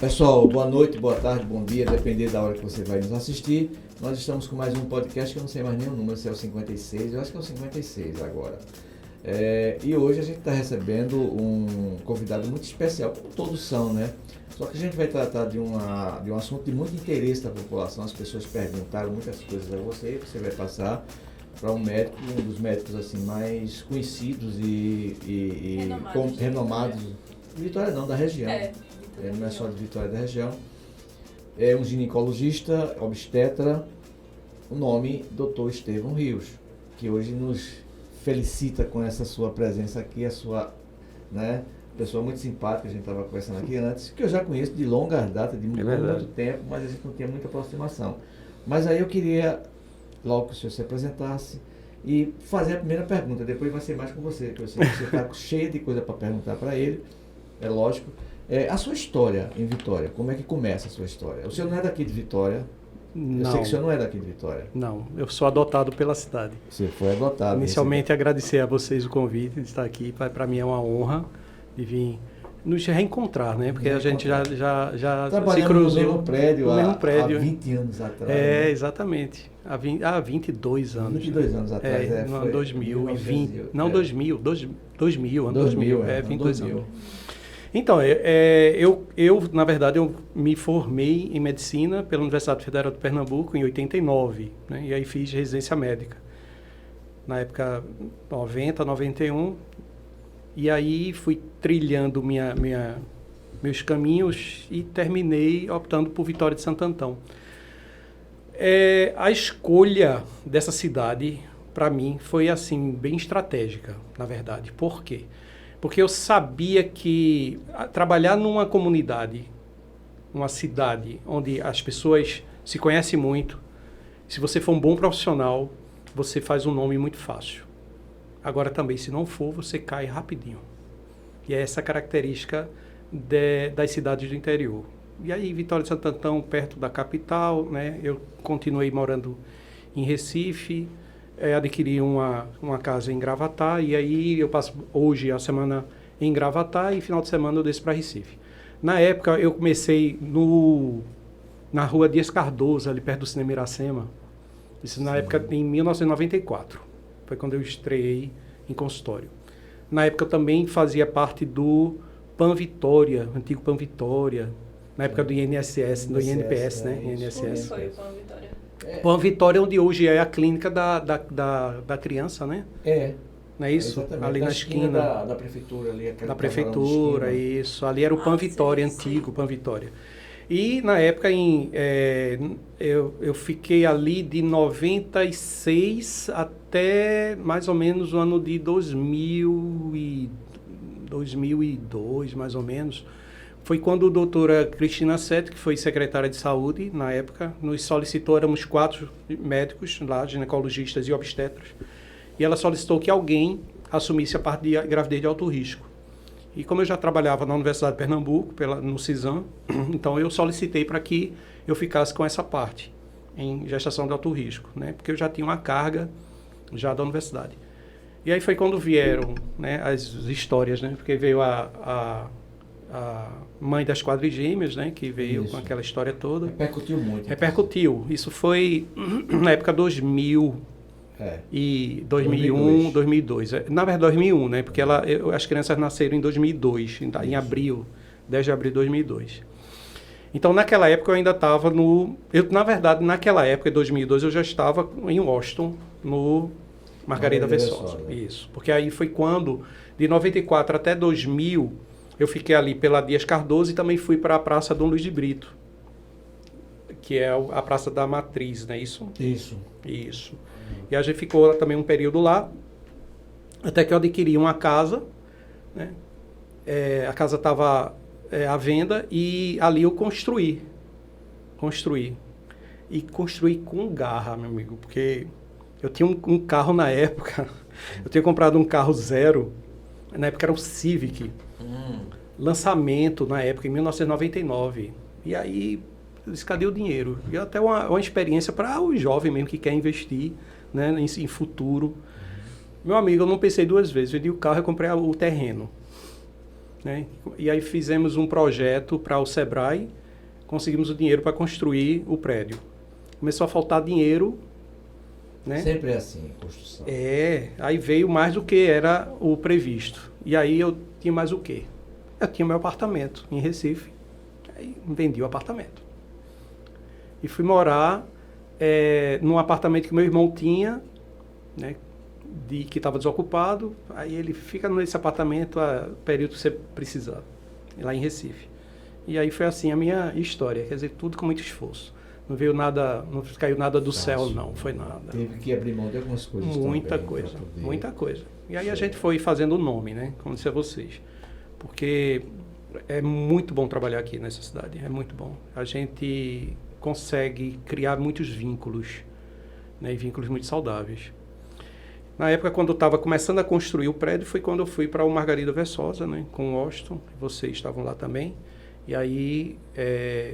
Pessoal, boa noite, boa tarde, bom dia, depender da hora que você vai nos assistir. Nós estamos com mais um podcast que eu não sei mais nem o número, se é o 56, eu acho que é o 56 agora. E hoje a gente está recebendo um convidado muito especial, como todos são, né? Só que a gente vai tratar de um assunto de muito interesse da população. As pessoas perguntaram muitas coisas a você vai passar para um médico, um dos médicos assim, mais conhecidos e renomados. Vitória não, da região. Não é só de Vitória, da região. É um ginecologista, obstetra, o nome Dr. Estevão Rios, que hoje nos felicita com essa sua presença aqui, a sua, né, pessoa muito simpática. A gente estava conversando aqui antes, que eu já conheço de longa data, de muito tempo, mas a gente não tinha muita aproximação. Mas aí eu queria logo que o senhor se apresentasse e fazer a primeira pergunta, depois vai ser mais com você, que eu sei que você está cheio de coisa para perguntar para ele, é lógico. A sua história em Vitória, como é que começa a sua história? O senhor não é daqui de Vitória? Não. Eu sei que o senhor não é daqui de Vitória. Não, eu sou adotado pela cidade. Você foi adotado. Inicialmente, agradecer a vocês o convite de estar aqui. Para mim é uma honra de vir nos reencontrar, né? Porque a gente já se cruzou no mesmo prédio, há 20 anos atrás. Né? Exatamente. Há 22 anos. 22 anos atrás, no ano 2020. Não, 2000, ano 22 anos. Então, na verdade, eu me formei em medicina pela Universidade Federal de Pernambuco em 89, né? E aí fiz residência médica. Na época, 90, 91. E aí fui trilhando meus caminhos e terminei optando por Vitória de Santo Antão. A escolha dessa cidade, para mim, foi assim, bem estratégica, na verdade. Por quê? Porque eu sabia que trabalhar numa comunidade, uma cidade onde as pessoas se conhecem muito, se você for um bom profissional, você faz um nome muito fácil. Agora também, se não for, você cai rapidinho. E é essa característica das cidades do interior. E aí, Vitória de Santo Antão, perto da capital, né? Eu continuei morando em Recife, adquiri uma casa em Gravatá, e aí eu passo hoje a semana em Gravatá e final de semana eu desço para Recife. Na época eu comecei na rua Dias Cardoso, ali perto do Cinema Iracema. Isso na época, em 1994. Foi quando eu estreiei em consultório. Na época eu também fazia parte do Pan Vitória, antigo Pan Vitória, na época do INSS, do INPS, né? INSS. Foi o Pan Vitória. Pan Vitória, onde hoje é a clínica da criança, né? Não é isso? Exatamente. Ali na esquina. Da prefeitura ali. Da prefeitura, isso. Ali era o Pan Vitória, antigo Pan Vitória. E na época eu fiquei ali de 96 até mais ou menos o ano de 2002, mais ou menos. Foi quando a doutora Cristina Sete, que foi secretária de saúde na época, nos solicitou, éramos 4 médicos lá, ginecologistas e obstetras, e ela solicitou que alguém assumisse a parte de gravidez de alto risco. E como eu já trabalhava na Universidade de Pernambuco, no CISAM, então eu solicitei para que eu ficasse com essa parte, em gestação de alto risco, né? Porque eu já tinha uma carga já da universidade. E aí foi quando vieram, né, as histórias, né? Porque veio a mãe das quadrigêmeas, né, que veio com aquela história toda. Repercutiu muito. Repercutiu. Isso foi na época 2000 e 2001, 2002. Na verdade, 2001, né, porque as crianças nasceram em 2002, em abril, 10 de abril de 2002. Então, naquela época, eu ainda estava na verdade, naquela época, em 2002, eu já estava em Washington, no Margarida Viçosa. Isso. Porque aí foi quando, de 94 até 2000... eu fiquei ali pela Dias Cardoso e também fui para a Praça Dom Luiz de Brito, que é a Praça da Matriz, não é isso? Isso. E a gente ficou também um período lá, até que eu adquiri uma casa, né? A casa estava à venda e ali eu construí. E construí com garra, meu amigo, porque eu tinha um carro na época, eu tinha comprado um carro zero, na época era um Civic, lançamento na época, em 1999. E aí, eu disse, cadê o dinheiro? E até uma experiência para o jovem mesmo que quer investir, né, em futuro. Meu amigo, eu não pensei 2 vezes. Vendi o carro e comprei o terreno. né? E aí fizemos um projeto para o Sebrae, conseguimos o dinheiro para construir o prédio. Começou a faltar dinheiro, né? Sempre é assim, construção. Aí veio mais do que era o previsto. E aí eu tinha mais o quê? Eu tinha meu apartamento em Recife, aí vendi o apartamento. E fui morar num apartamento que meu irmão tinha, né? Que estava desocupado, aí ele fica nesse apartamento a período que você precisar, lá em Recife. E aí foi assim a minha história, quer dizer, tudo com muito esforço. Não veio nada, não caiu nada do céu, não, foi nada. Teve que abrir mão de algumas coisas muita também, coisa, poder... muita coisa. E aí a gente foi fazendo o nome, né, como disse a vocês. Porque é muito bom trabalhar aqui nessa cidade, é muito bom. A gente consegue criar muitos vínculos, né, e vínculos muito saudáveis. Na época, quando eu estava começando a construir o prédio, foi quando eu fui para o Margarida Versosa, né, com o Washington, vocês estavam lá também. E aí,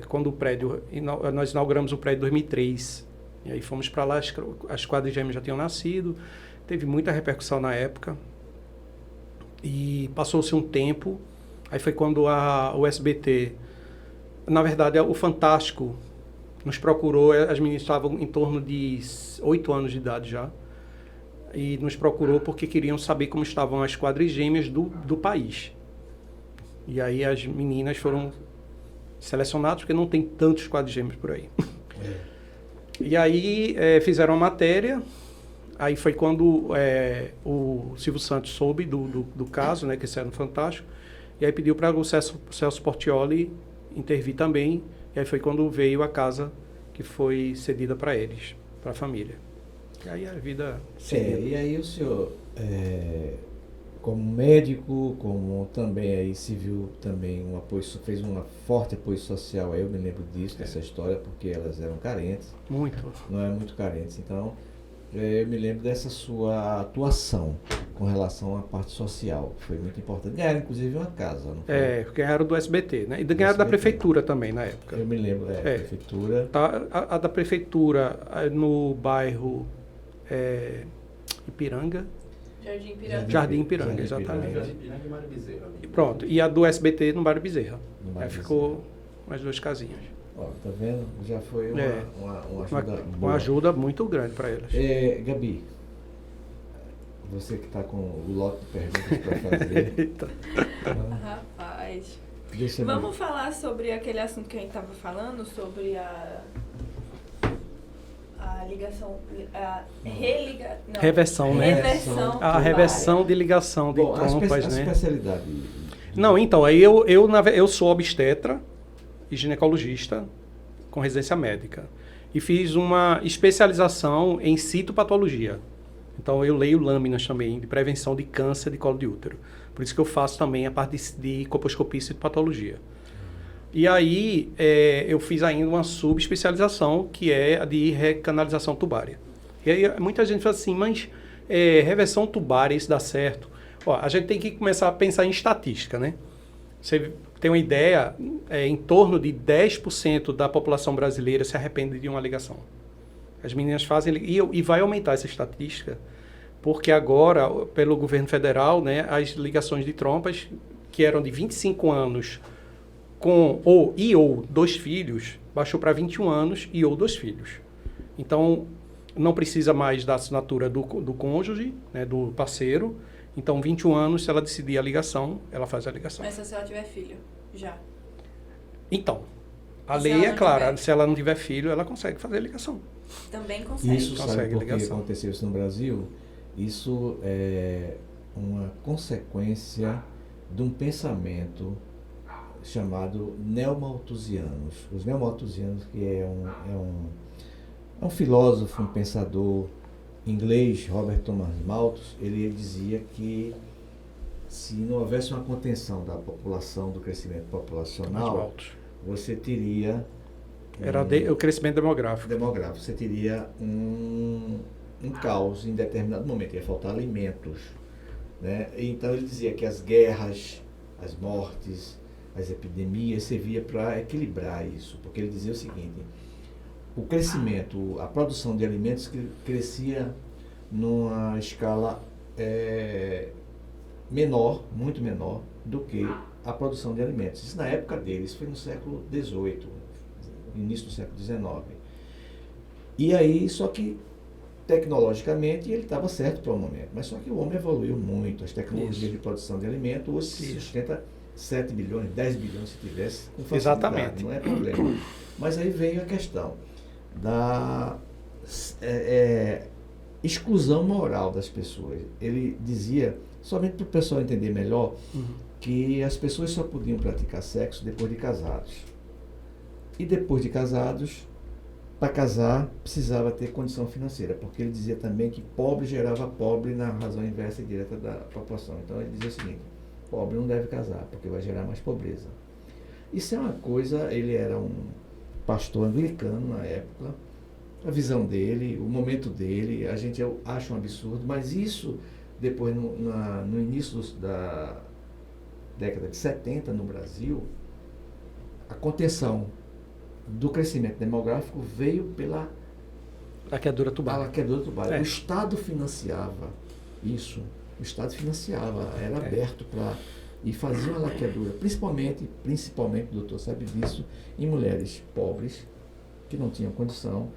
quando o prédio, nós inauguramos o prédio em 2003, e aí fomos para lá, as quadrigêmeas já tinham nascido, teve muita repercussão na época, e passou-se um tempo, aí foi quando o SBT, na verdade, o Fantástico nos procurou, as meninas estavam em torno de 8 anos de idade já, e nos procurou porque queriam saber como estavam as quadrigêmeas do país. E aí as meninas foram selecionadas, porque não tem tantos quadrigêmeos por aí. E aí fizeram a matéria, aí foi quando o Silvio Santos soube do caso, né, que isso era no Fantástico, e aí pediu para o Celso Portiolli intervir também, e aí foi quando veio a casa que foi cedida para eles, para a família. E aí a vida seguiu. E aí o senhor, como médico, como também aí civil, também um apoio, fez um forte apoio social, eu me lembro disso, dessa história, porque elas eram carentes. Muito. Não eram muito carentes, então eu me lembro dessa sua atuação com relação à parte social, foi muito importante. Ganharam inclusive uma casa, não foi? Ganharam do SBT, né? E ganharam da prefeitura também na época. Eu me lembro, prefeitura. A da prefeitura no bairro Ipiranga. Jardim Ipiranga, exatamente. Jardim Ipiranga e Mário Bezerra. Pronto, e a do SBT no Mário Bezerra. Aí ficou umas 2 casinhas. Ó, tá vendo? Já foi uma ajuda boa. Uma ajuda muito grande para elas. Gabi, você que está com o lote de perguntas para fazer. Rapaz, vamos falar sobre aquele assunto que a gente estava falando, sobre a ligação, reversão, né? A reversão de ligação de trompas, né? A especialidade. Não, então, aí eu sou obstetra e ginecologista com residência médica. E fiz uma especialização em citopatologia. Então, eu leio lâminas também de prevenção de câncer de colo de útero. Por isso que eu faço também a parte de colposcopia e citopatologia. E aí, eu fiz ainda uma subespecialização, que é a de recanalização tubária. E aí, muita gente fala assim, mas reversão tubária, isso dá certo? Ó, a gente tem que começar a pensar em estatística, né? Você tem uma ideia, em torno de 10% da população brasileira se arrepende de uma ligação. As meninas fazem, e vai aumentar essa estatística, porque agora, pelo governo federal, né, as ligações de trompas, que eram de 25 anos com ou 2 filhos, baixou para 21 anos ou 2 filhos. Então, não precisa mais da assinatura do cônjuge, né, do parceiro. Então, 21 anos, se ela decidir a ligação, ela faz a ligação. Mas se ela tiver filho, já? Então, a lei é clara, se ela não tiver filho, ela consegue fazer a ligação. Também consegue. Isso, sabe por que aconteceu isso no Brasil? Isso é uma consequência de um pensamento chamado neomalthusianos. Os neomalthusianos, que é um filósofo, um pensador inglês, Robert Thomas Malthus, ele dizia que se não houvesse uma contenção da população, do crescimento populacional, você teria... o crescimento demográfico. Você teria um caos em determinado momento, ia faltar alimentos, né? Então ele dizia que as guerras, as mortes, as epidemias servia para equilibrar isso, porque ele dizia o seguinte: o crescimento, a produção de alimentos crescia numa escala menor, muito menor do que a produção de alimentos. Isso na época deles, foi no século XVIII, início do século XIX. E aí, só que tecnologicamente ele estava certo para o momento, mas só que o homem evoluiu muito, as tecnologias de produção de alimentos hoje se sustenta 7 bilhões, 10 bilhões se tivesse com facilidade, Exatamente. não é problema. Mas aí veio a questão da exclusão moral das pessoas. Ele dizia, somente para o pessoal entender melhor, que as pessoas só podiam praticar sexo depois de casados. E depois de casados, para casar, precisava ter condição financeira, porque ele dizia também que pobre gerava pobre na razão inversa e direta da proporção. Então ele dizia o seguinte, pobre não deve casar, porque vai gerar mais pobreza. Isso é uma coisa, ele era um pastor anglicano na época, a visão dele, o momento dele, a gente acha um absurdo, mas isso depois no início da década de 70 no Brasil, a contenção do crescimento demográfico veio pela Laqueadura tubarão. laqueadura tubarão. É. O Estado financiava isso, era aberto para e fazia uma laqueadura, principalmente, o doutor sabe disso, em mulheres pobres que não tinham condição.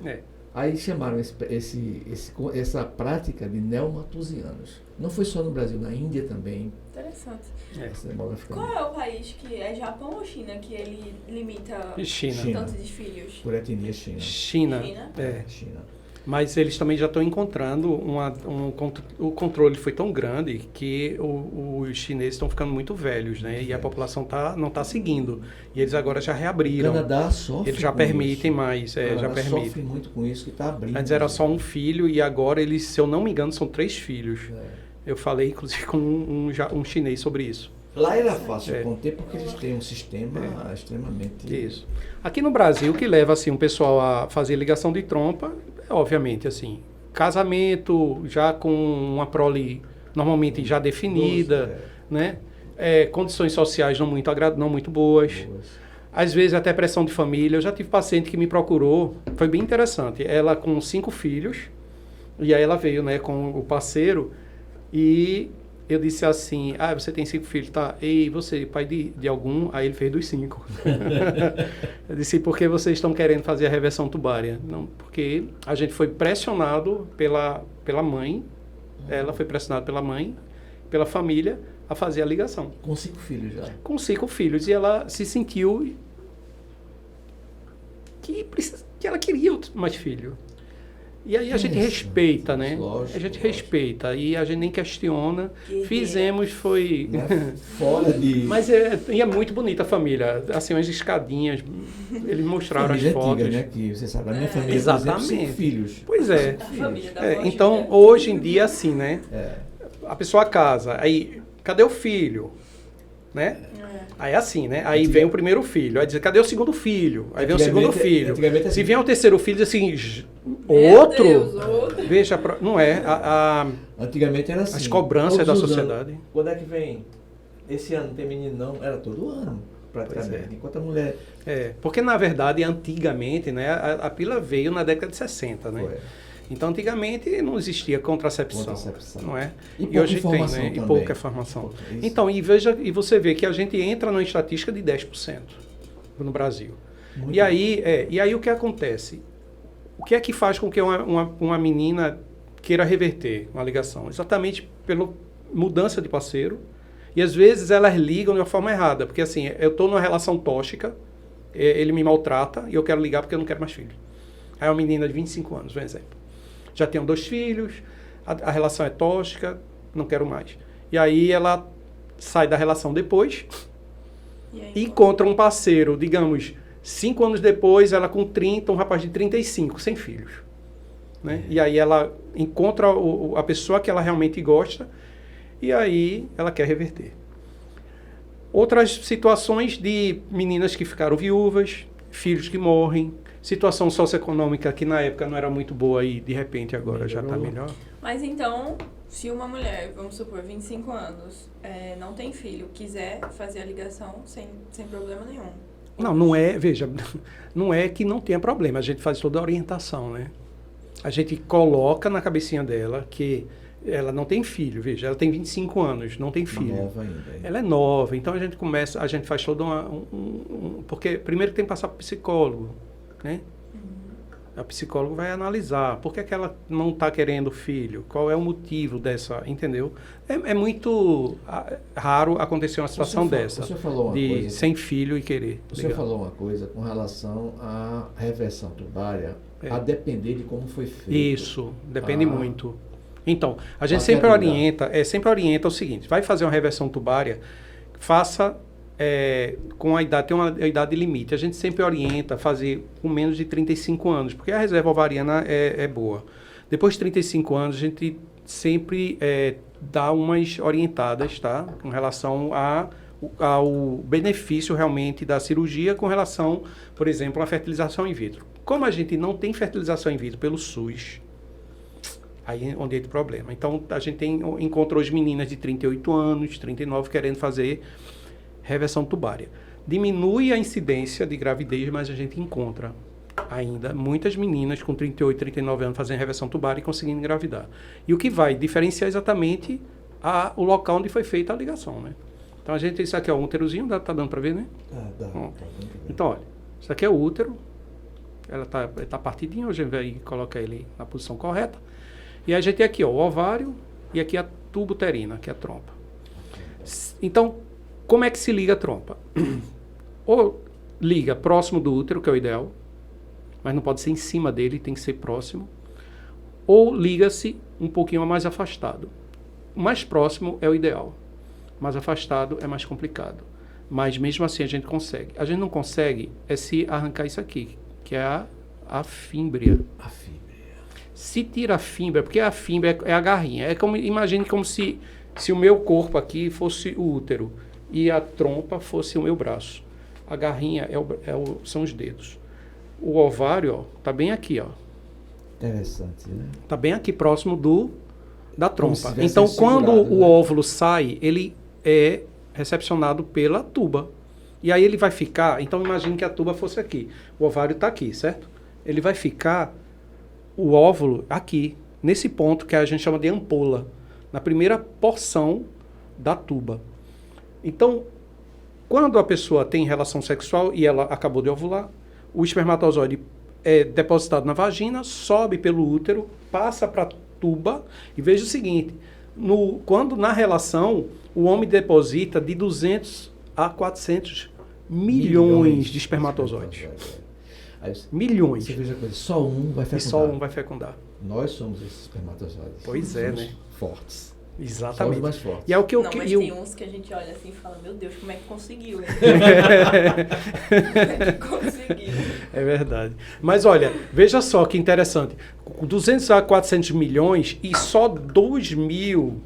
Aí chamaram essa prática de neomatusianos. Não foi só no Brasil, na Índia também. Interessante. Demograficamente. Qual é o país que é Japão ou China que ele limita China. o tanto de filhos? Por etnia China. China. China? China. Mas eles também já estão encontrando o controle foi tão grande que os chineses estão ficando muito velhos, né? E a população não está seguindo. E eles agora já reabriram. O Canadá sofre eles já com permitem isso. mais. O Canadá já permitem. sofre muito com isso, que está abrindo. Antes era só um filho e agora eles, se eu não me engano, são 3 filhos. Eu falei, inclusive, com um chinês sobre isso. Lá era fácil conter porque eles têm um sistema extremamente... Isso. Aqui no Brasil, o que leva assim, o pessoal a fazer ligação de trompa, obviamente, assim, casamento já com uma prole normalmente já definida, né? Condições sociais não muito boas. Às vezes até pressão de família. Eu já tive paciente que me procurou, foi bem interessante. Ela com 5 filhos, e aí ela veio, né, com o parceiro, e eu disse assim, você tem 5 filhos, tá? E você, pai de algum? Aí ele fez dos 5. Eu disse, por que vocês estão querendo fazer a reversão tubária? Não, porque a gente foi pressionado pela mãe, ela foi pressionada pela mãe, pela família, a fazer a ligação. Com 5 filhos já. Com 5 filhos. E ela se sentiu que ela queria mais filho. E aí a gente respeita, né? Lógico, a gente respeita e a gente nem questiona. Que Fizemos, foi... Fora de... Mas é muito bonita a família. Assim, umas escadinhas, eles mostraram família as fotos. antiga, né? Que você sabe, a minha família, Exatamente. por exemplo, 5 filhos. Pois é. A família da avó Então, Júlia. hoje em dia, assim, né? A pessoa casa, aí, cadê o filho? Né? Aí assim, né? Aí vem o primeiro filho, aí diz, cadê o segundo filho? Aí vem o segundo filho. Antigamente, Se vier o terceiro filho, diz assim, Meu outro? Deus, outro. Veja, não é. Antigamente era assim. As cobranças da todos os sociedade. anos. Quando é que vem? Esse ano não tem menino não, era todo ano, praticamente. Enquanto a mulher... Porque na verdade, antigamente, né? A pílula veio na década de 60, né? Foi. Então, antigamente não existia contracepção, não é? E pouca hoje tem, informação né? também. E pouca informação. Isso. Então, e você vê que a gente entra numa estatística de 10% no Brasil. Muito E aí o que acontece? O que é que faz com que uma menina queira reverter uma ligação? Exatamente pela mudança de parceiro. E às vezes elas ligam de uma forma errada. Porque assim, eu estou numa relação tóxica, ele me maltrata e eu quero ligar porque eu não quero mais filho. Aí uma menina de 25 anos, um exemplo. Já tenho 2 filhos, a relação é tóxica, não quero mais. E aí ela sai da relação depois e encontra um parceiro, digamos, 5 anos depois, ela com 30, um rapaz de 35, sem filhos. Né? E aí ela encontra a pessoa que ela realmente gosta e aí ela quer reverter. Outras situações de meninas que ficaram viúvas, filhos que morrem, situação socioeconômica que na época não era muito boa e de repente agora já está melhor. Mas então, se uma mulher, vamos supor, 25 anos, não tem filho, quiser fazer a ligação sem problema nenhum. Não é, veja, não é que não tenha problema, a gente faz toda a orientação, né? A gente coloca na cabecinha dela que Ela não tem filho, veja, ela tem 25 anos, não tem filho. Nova ainda. Hein? Ela é nova, então a gente faz todo porque primeiro tem que passar para o psicólogo, né? O psicólogo vai analisar por que é que ela não está querendo filho, qual é o motivo dessa, entendeu? É muito raro acontecer uma situação dessa, você falou uma de coisa, sem filho e querer. Você falou uma coisa com relação à reversão tubária, a depender de como foi feito. Isso, depende muito. Então, a gente sempre orienta o seguinte, vai fazer uma reversão tubária, faça com a idade, tem uma idade limite. A gente sempre orienta a fazer com menos de 35 anos, porque a reserva ovariana é boa. Depois de 35 anos, a gente sempre dá umas orientadas, tá? Com relação ao benefício realmente da cirurgia com relação, por exemplo, à fertilização in vitro. Como a gente não tem fertilização in vitro pelo SUS, aí é onde entra o problema. Então, a gente encontra hoje meninas de 38 anos, 39, querendo fazer reversão tubária. Diminui a incidência de gravidez, mas a gente encontra ainda muitas meninas com 38, 39 anos fazendo reversão tubária e conseguindo engravidar. E o que vai diferenciar exatamente o local onde foi feita a ligação, né? Então, isso aqui é o úterozinho, tá dando para ver, né? Dá. Então, olha, isso aqui é o útero, ela tá partidinha, a gente vai colocar ele na posição correta. E a gente tem aqui, ó, o ovário e aqui a tuba uterina, que é a trompa. Então, como é que se liga a trompa? Ou liga próximo do útero, que é o ideal, mas não pode ser em cima dele, tem que ser próximo. Ou liga-se um pouquinho mais afastado. O mais próximo é o ideal, mais afastado é mais complicado. Mas mesmo assim a gente consegue. A gente não consegue se arrancar isso aqui, que é a fímbria. A fímbria. Se tira a fímbria, porque a fímbria é a garrinha. Imagine como se o meu corpo aqui fosse o útero e a trompa fosse o meu braço. A garrinha são os dedos. O ovário, ó, tá bem aqui, ó. Interessante, né? Tá bem aqui próximo da trompa. Então, quando o óvulo sai, ele é recepcionado pela tuba. E aí ele vai ficar, então imagine que a tuba fosse aqui. O ovário está aqui, certo? Ele vai ficar, o óvulo, aqui, nesse ponto que a gente chama de ampola, na primeira porção da tuba. Então, quando a pessoa tem relação sexual e ela acabou de ovular, o espermatozoide é depositado na vagina, sobe pelo útero, passa para a tuba, e veja o seguinte, quando na relação o homem deposita de 200 a 400 milhões de espermatozoides. Milhões. Você veja a coisa, só um vai fecundar. E só um vai fecundar. Nós somos esses espermatozoides. Pois é, né? Fortes. Exatamente. Somos mais fortes. E é o que Não, mas tem uns que a gente olha assim e fala, meu Deus, como é que conseguiu? Como é que conseguiu? É verdade. Mas olha, veja só que interessante. 200 a 400 milhões e só 2.000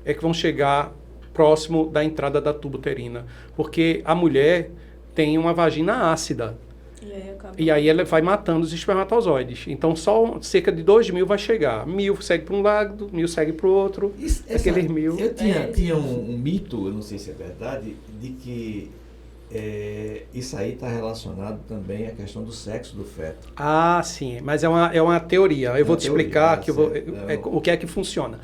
é que vão chegar próximo da entrada da tuba uterina. Porque a mulher tem uma vagina ácida. E aí ela vai matando os espermatozoides. Então só cerca de 2.000 vai chegar. 1.000 segue para um lado, 1.000 segue para o outro. Aqueles 1.000. Eu tinha um mito, eu não sei se é verdade, de que isso aí está relacionado também à questão do sexo do feto. Ah, sim. Mas é uma teoria. Eu vou te explicar o que é que funciona.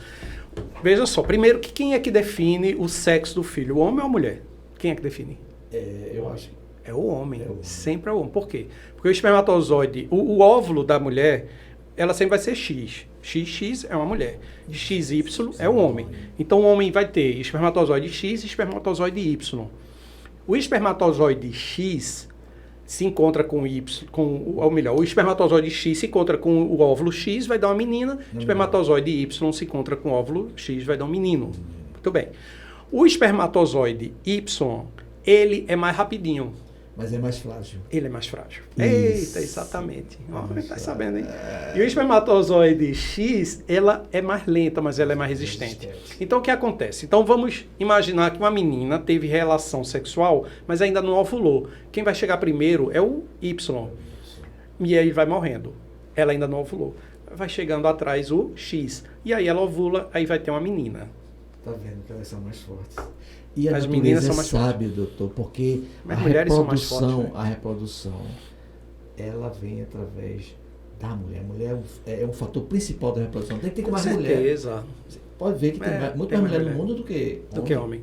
Veja só. Primeiro, quem é que define o sexo do filho? O homem ou a mulher? Quem é que define? Eu acho. É o homem. Sempre é o homem. Por quê? Porque o espermatozoide, o óvulo da mulher, ela sempre vai ser X. XX é uma mulher. XY é um homem. Então o homem vai ter espermatozoide X e espermatozoide Y. O espermatozoide X se encontra com Y, o espermatozoide X se encontra com o óvulo X, vai dar uma menina. O espermatozoide Y se encontra com o óvulo X, vai dar um menino. Muito bem. O espermatozoide Y, ele é mais rapidinho. Mas é mais frágil. Ele é mais frágil. Eita, exatamente. Está sabendo, hein? E o espermatozoide X, ela é mais lenta, mas ela é mais resistente. Então, o que acontece? Então, vamos imaginar que uma menina teve relação sexual, mas ainda não ovulou. Quem vai chegar primeiro é o Y. E aí vai morrendo. Ela ainda não ovulou. Vai chegando atrás o X. E aí ela ovula, aí vai ter uma menina. Tá vendo que elas são mais fortes. E as meninas são mais fortes, doutor, porque a reprodução, ela vem através da mulher. A mulher é um fator principal da reprodução. Tem que ter mais Com mulher. certeza. Você pode ver que tem muito tem mais mulher mais no mundo do que homem.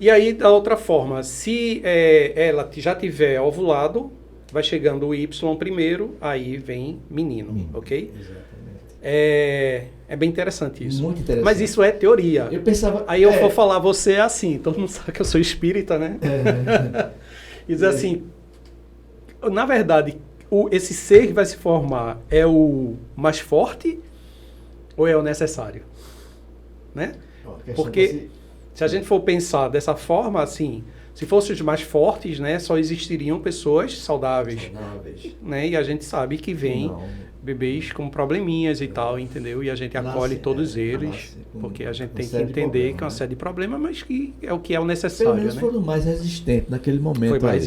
E aí, da outra forma, se ela já tiver ovulado, vai chegando o Y primeiro, aí vem menino, ok? Exatamente. É bem interessante isso. Muito interessante. Mas isso é teoria. Eu pensava... Aí eu vou falar, você é assim, todo mundo sabe que eu sou espírita, né? E diz assim, na verdade, esse ser que vai se formar é o mais forte ou é o necessário? Né? Porque se a gente for pensar dessa forma, assim, se fossem os mais fortes, né, só existiriam pessoas saudáveis. Né? E a gente sabe que vem bebês com probleminhas e tal, entendeu? E a gente acolhe todos eles, porque a gente tem que entender que é uma série de problemas, mas que é o que é o necessário. Pelo menos foram mais resistentes naquele momento. Foi mais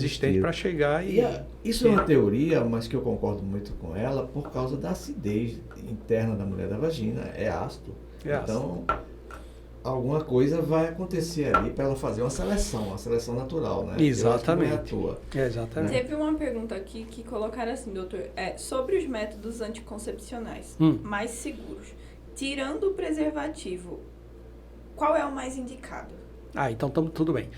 resistente para chegar e... Isso é uma teoria, mas que eu concordo muito com ela, por causa da acidez interna da mulher da vagina, é ácido. Então, alguma coisa vai acontecer ali para ela fazer uma seleção natural, né? Exatamente. Exatamente. Teve uma pergunta aqui que colocaram assim, doutor, sobre os métodos anticoncepcionais mais seguros, tirando o preservativo, qual é o mais indicado? Então tudo bem.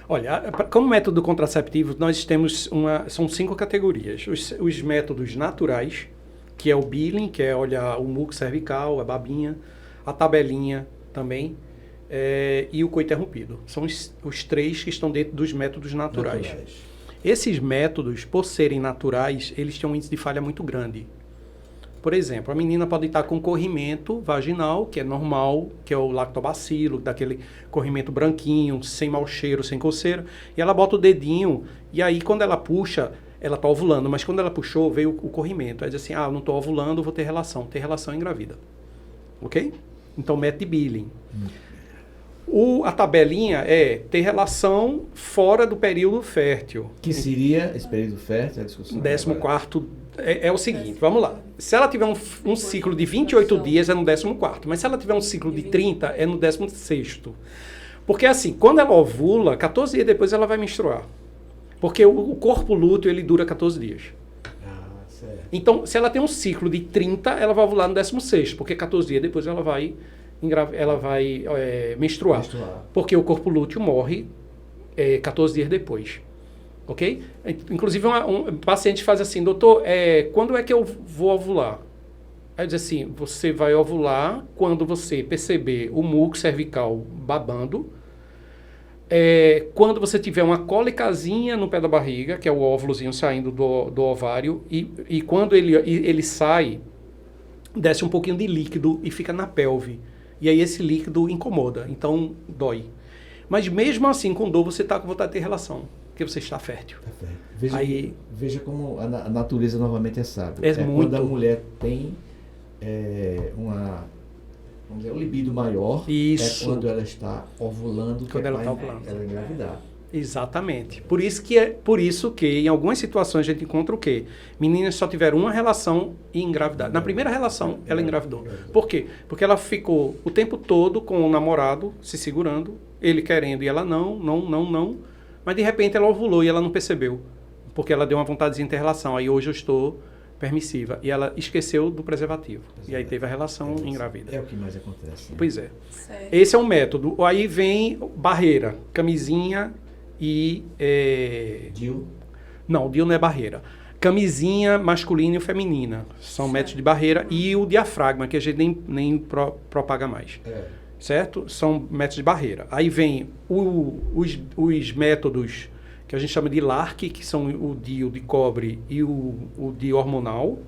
Olha, como método contraceptivo, nós temos são 5 categorias. Os métodos naturais, que é o Billing, que é o muco cervical, a babinha, a tabelinha também, e o coito interrompido. São os 3 que estão dentro dos métodos naturais. Esses métodos, por serem naturais, eles têm um índice de falha muito grande. Por exemplo, a menina pode estar com corrimento vaginal, que é normal, que é o lactobacilo, daquele corrimento branquinho, sem mau cheiro, sem coceira, e ela bota o dedinho, e aí quando ela puxa, ela está ovulando, mas quando ela puxou, veio o corrimento. Aí diz assim, eu não estou ovulando, vou ter relação. Ter relação engravida. Ok? Então, método de Billing. A tabelinha é ter relação fora do período fértil. Que seria esse período fértil, a discussão? 14º é o seguinte, vamos lá. Se ela tiver um ciclo de 28 dias, é no 14º. Mas se ela tiver um ciclo de 30, é no 16º. Porque assim, quando ela ovula, 14 dias depois ela vai menstruar. Porque o corpo lúteo, ele dura 14 dias. Certo. Então, se ela tem um ciclo de 30, ela vai ovular no 16º. Porque 14 dias depois ela vai menstruar. Porque o corpo lúteo morre 14 dias depois. Ok? Inclusive, um paciente faz assim, doutor, quando é que eu vou ovular? Aí diz assim, você vai ovular quando você perceber o muco cervical babando, quando você tiver uma cólicazinha no pé da barriga, que é o óvulozinho saindo do ovário, e quando ele sai, desce um pouquinho de líquido e fica na pelve. E aí esse líquido incomoda, então dói. Mas mesmo assim, com dor, você está com vontade de ter relação, porque você está fértil. Veja como a natureza novamente é sábia. Muito. Quando a mulher tem um libido maior, isso. É quando ela está ovulando, quando ela está ovulando. Ela engravidar. Exatamente. Por isso que em algumas situações a gente encontra o quê? Meninas só tiveram uma relação e engravidaram. Na primeira relação, ela engravidou. Por quê? Porque ela ficou o tempo todo com o namorado se segurando, ele querendo e ela não. Mas de repente ela ovulou e ela não percebeu. Porque ela deu uma vontadezinha de ter relação. Aí hoje eu estou permissiva. E ela esqueceu do preservativo. E aí teve a relação engravida. É o que mais acontece. Né? Pois é. Certo. Esse é um método. Aí vem barreira, camisinha e... DIU? Não, o DIU não é barreira. Camisinha masculina e feminina. São métodos de barreira. E o diafragma, que a gente nem propaga mais. Certo? São métodos de barreira. Aí vem os métodos que a gente chama de LARC, que são o DIU de cobre e o DIU hormonal.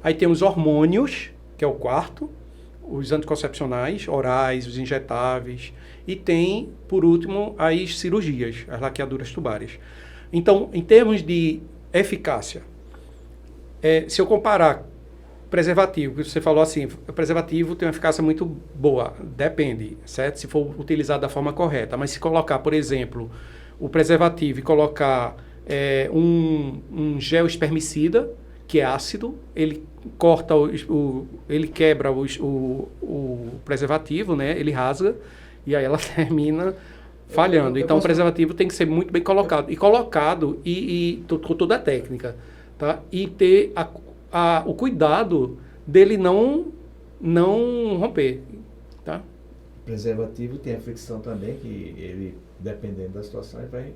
Aí tem os hormônios, que é o quarto, os anticoncepcionais, orais, os injetáveis. E tem, por último, as cirurgias, as laqueaduras tubárias. Então, em termos de eficácia, se eu comparar preservativo, que você falou assim, o preservativo tem uma eficácia muito boa, depende, certo? Se for utilizado da forma correta. Mas se colocar, por exemplo, o preservativo e colocar um gel espermicida, que é ácido, ele corta, ele quebra o preservativo, né? Ele rasga, e aí ela termina falhando. Então, o preservativo tem que ser muito bem colocado. E colocado com toda a técnica. tá? E ter o cuidado dele não romper, tá? O preservativo tem a fricção também, que ele, dependendo da situação, ele vai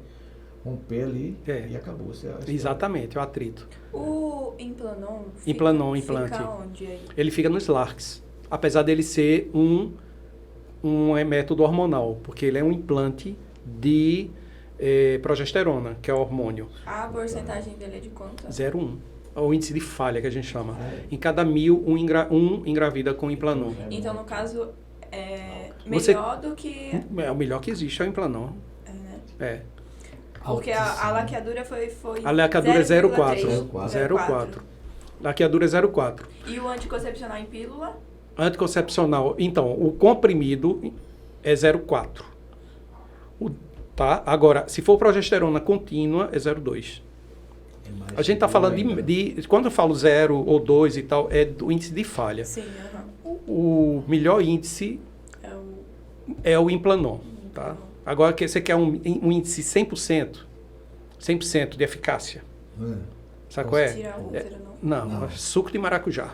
romper ali e acabou. Exatamente, o atrito. O Implanon implante. Fica onde aí? Ele fica nos LARCs, apesar dele ser um método hormonal, porque ele é um implante de progesterona, que é o hormônio. A porcentagem dele é de quanto? 0,1. É o índice de falha que a gente chama. Em cada 1000, um engravida com Implanon. Então, no caso, é melhor do que... É o melhor que existe, é o Implanon. É. Porque a laqueadura foi a laqueadura é 0,4. 0,4. Laqueadura é 0,4. E o anticoncepcional em pílula? Anticoncepcional, então, o comprimido é 0,4. Tá? Agora, se for progesterona contínua, é 0,2. A gente está falando de... Quando eu falo 0 ou 2 e tal, é do índice de falha. Sim, O melhor índice é o Implanon. Tá? Agora, você quer um índice 100% de eficácia. Sabe qual é? Tirar o útero, não, suco de maracujá.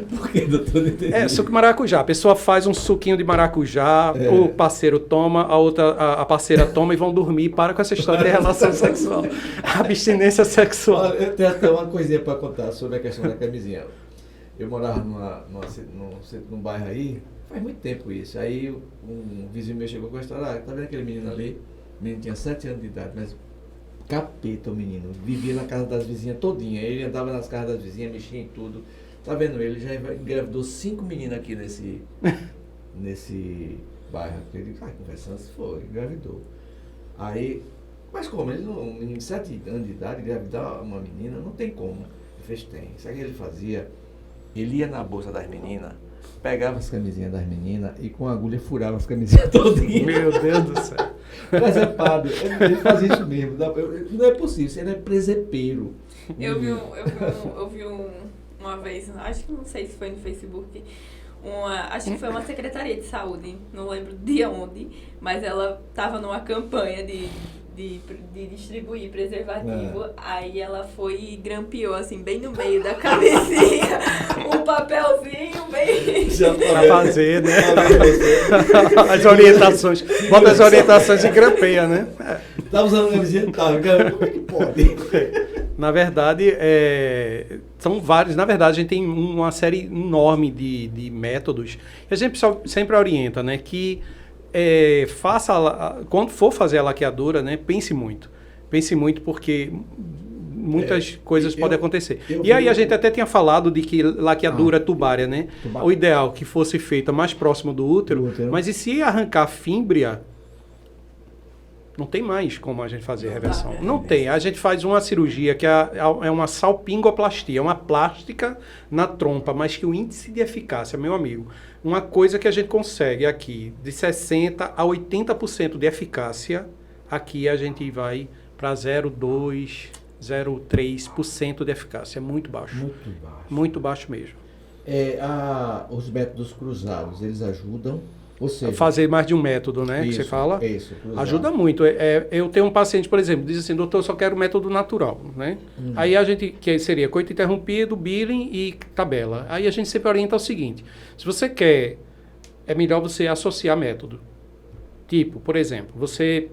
Por que, doutor? Suco de maracujá. A pessoa faz um suquinho de maracujá, o parceiro toma, a parceira toma e vão dormir. Para com essa história de relação sexual. Abstinência sexual. Olha, eu tenho até uma coisinha para contar sobre a questão da camisinha. Eu morava num bairro aí, faz muito tempo isso. Aí um vizinho meu chegou com a história, tá vendo aquele menino ali? O menino tinha 7 anos de idade, mas capeta o menino, vivia na casa das vizinhas todinha, ele andava nas casas das vizinhas, mexia em tudo. Tá vendo ele? Já engravidou 5 meninas aqui nesse bairro. Ele, conversando, se foi, engravidou. Aí, mas como? Ele um menino de 7 anos de idade, engravidar uma menina, não tem como. Ele fez, tem. Sabe o que ele fazia? Ele ia na bolsa das meninas, pegava as camisinhas das meninas e com a agulha furava as camisinhas todinhas. Meu Deus do céu. Mas é padre, ele fazia isso mesmo. Não é possível, ele é presepeiro. Eu vi uma vez, acho que não sei se foi no Facebook, acho que foi uma secretaria de saúde, não lembro de onde, mas ela estava numa campanha de distribuir preservativo, aí ela foi e grampeou assim, bem no meio da camisinha, um papelzinho bem... Pra fazer, né? As orientações. Bota as orientações e grampeia, né? Tá usando a camisinha? Tá, como é que pode? Na verdade, são vários. Na verdade, a gente tem uma série enorme de métodos. E a gente sempre orienta, né? Que quando for fazer a laqueadura, né? Pense muito. Pense muito porque muitas coisas podem acontecer. E aí a gente até tinha falado de que laqueadura tubária, né? O ideal que fosse feita mais próximo do útero. Mas e se arrancar a fímbria... Não tem mais como a gente fazer reversão. Não tem. A gente faz uma cirurgia que é uma salpingoplastia, é uma plástica na trompa, mas que o índice de eficácia, meu amigo, uma coisa que a gente consegue aqui, de 60% a 80% de eficácia, aqui a gente vai para 0,2%, 0,3% de eficácia. É muito baixo. Muito baixo. Muito baixo mesmo. Os métodos cruzados, eles ajudam? Ou seja, fazer mais de um método, né? Isso, que você fala. Isso, ajuda muito. Eu tenho um paciente, por exemplo, diz assim, doutor, eu só quero o método natural, né? Aí a gente, que seria coito interrompido, billing e tabela. Aí a gente sempre orienta o seguinte, se você quer, é melhor você associar método. Tipo, por exemplo, você,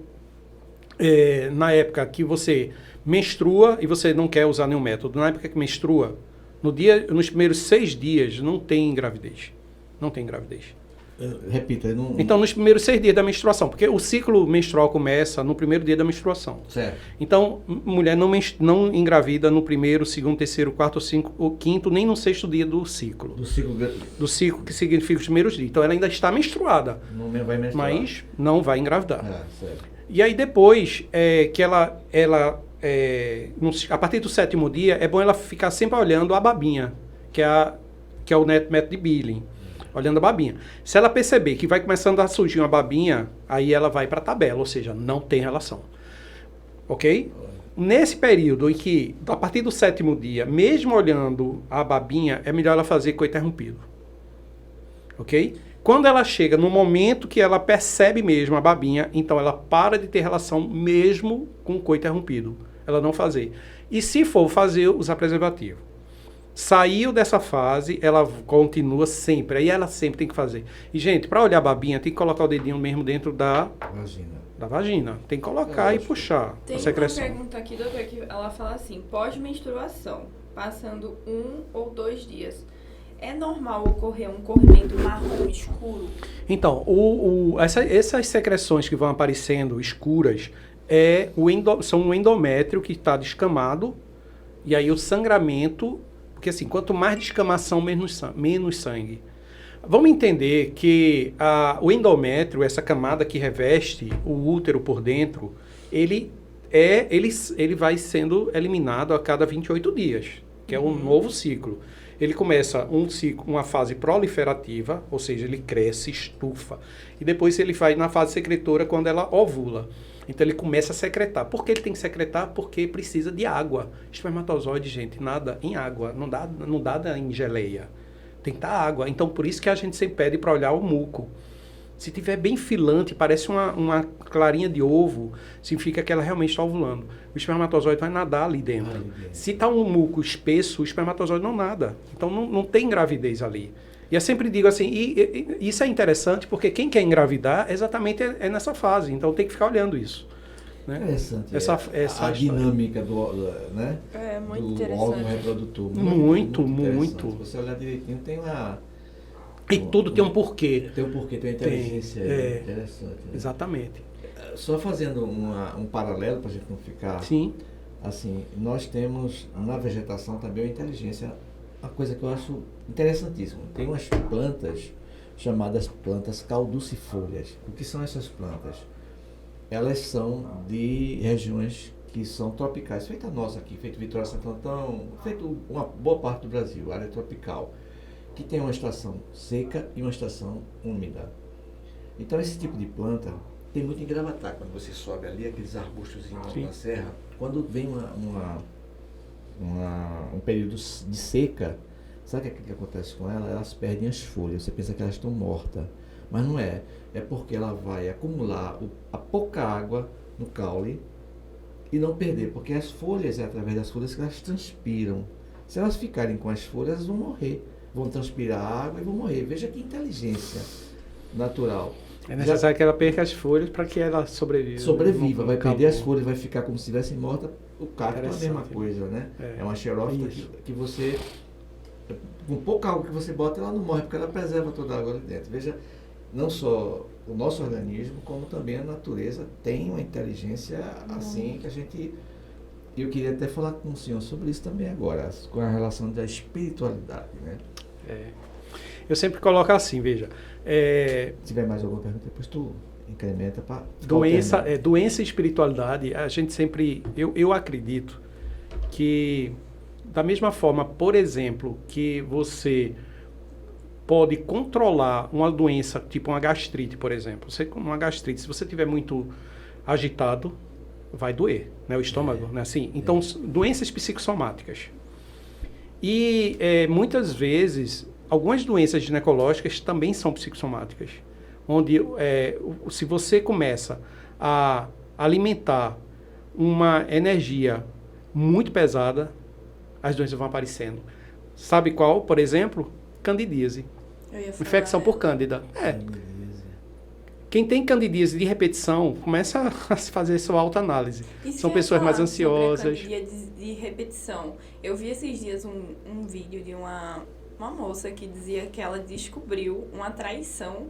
na época que você menstrua e você não quer usar nenhum método, na época que menstrua, nos primeiros 6 dias não tem gravidez. Não tem gravidez. Repita. Então, nos primeiros 6 dias da menstruação, porque o ciclo menstrual começa no primeiro dia da menstruação. Certo. Então, mulher não engravida no primeiro, segundo, terceiro, quarto, ou quinto, nem no 6º dia do ciclo. Do ciclo, que significa os primeiros dias. Então, ela ainda está menstruada. Não vai menstruar. Mas não vai engravidar. Certo. E aí, depois, que ela a partir do 7º dia, é bom ela ficar sempre olhando a babinha, que é o método de Billing. Olhando a babinha. Se ela perceber que vai começando a surgir uma babinha, aí ela vai para a tabela, ou seja, não tem relação. Ok? Nesse período em que, a partir do 7º dia, mesmo olhando a babinha, é melhor ela fazer coito interrompido. Ok? Quando ela chega no momento que ela percebe mesmo a babinha, então ela para de ter relação mesmo com o coito interrompido. Ela não fazer. E se for fazer, usar preservativo. Saiu dessa fase, ela continua sempre. Aí ela sempre tem que fazer. E, gente, para olhar a babinha, tem que colocar o dedinho mesmo dentro da vagina. Tem que colocar e puxar tem a secreção. Uma pergunta aqui, doutor, que ela fala assim, pós-menstruação, passando 1 ou 2 dias, é normal ocorrer um corrimento marrom escuro? Então, essas secreções que vão aparecendo escuras são um endométrio que está descamado, e aí o sangramento, porque assim, quanto mais descamação, menos sangue. Vamos entender que o endométrio, essa camada que reveste o útero por dentro, ele vai sendo eliminado a cada 28 dias, que é um novo ciclo. Ele começa uma fase proliferativa, ou seja, ele cresce, estufa, e depois ele vai na fase secretora quando ela ovula. Então ele começa a secretar. Por que ele tem que secretar? Porque precisa de água. Espermatozoide, gente, nada em água, não dá em geleia. Tem que estar água. Então por isso que a gente sempre pede para olhar o muco. Se tiver bem filante, parece uma clarinha de ovo, significa que ela realmente está ovulando. O espermatozoide vai nadar ali dentro. Se está um muco espesso, o espermatozoide não nada. Então não tem gravidez ali. E eu sempre digo assim, e isso é interessante porque quem quer engravidar exatamente é nessa fase. Então tem que ficar olhando isso. Né? Interessante. Essa a dinâmica muito do interessante. órgão reprodutor. Muito. Se você olhar direitinho, tem uma... E tudo tem um porquê. Tem um porquê, tem uma inteligência interessante. Né? Exatamente. Só fazendo um paralelo, para a gente não ficar... Sim. Assim, nós temos na vegetação também uma inteligência, uma coisa que eu acho interessantíssima. Tem umas plantas chamadas plantas caducifólias. O que são essas plantas? Elas são de regiões que são tropicais, feita a nossa aqui, feito Vitória Santo Antão, feito uma boa parte do Brasil, área tropical, que tem uma estação seca e uma estação úmida. Então esse tipo de planta tem muito em Gravatá, quando você sobe ali, aqueles arbustos na serra, quando vem um período de seca, sabe o que acontece com ela? Elas perdem as folhas, você pensa que elas estão mortas, mas não é. É porque ela vai acumular a pouca água no caule e não perder, porque as folhas, é através das folhas que elas transpiram. Se elas ficarem com as folhas, elas vão morrer, vão transpirar água e vão morrer. Veja que inteligência natural. É necessário que ela perca as folhas para que ela sobreviva. Sobreviva, vai perder as folhas, vai ficar como se estivesse morta. O cacto é a mesma coisa, né? É uma xerófita que você, com pouca água que você bota, ela não morre, porque ela preserva toda a água ali dentro. Veja, não só o nosso organismo, como também a natureza tem uma inteligência assim que a gente... Eu queria até falar com o senhor sobre isso também agora, com a relação da espiritualidade, né? Eu sempre coloco assim, veja... Se tiver mais alguma pergunta, depois tu incrementa para... Doença e espiritualidade, a gente sempre... Eu acredito que, da mesma forma, por exemplo, que você pode controlar uma doença, tipo uma gastrite, por exemplo. Uma gastrite, se você estiver muito agitado, vai doer, né? O estômago, né? Assim, então, doenças psicossomáticas. E muitas vezes, algumas doenças ginecológicas também são psicossomáticas, onde se você começa a alimentar uma energia muito pesada, as doenças vão aparecendo. Sabe qual? Por exemplo, candidíase. Infecção por cândida. Quem tem candidíase de repetição, começa a fazer sua autoanálise. São pessoas mais ansiosas. Candidíase de repetição. Eu vi esses dias um vídeo de uma moça que dizia que ela descobriu uma traição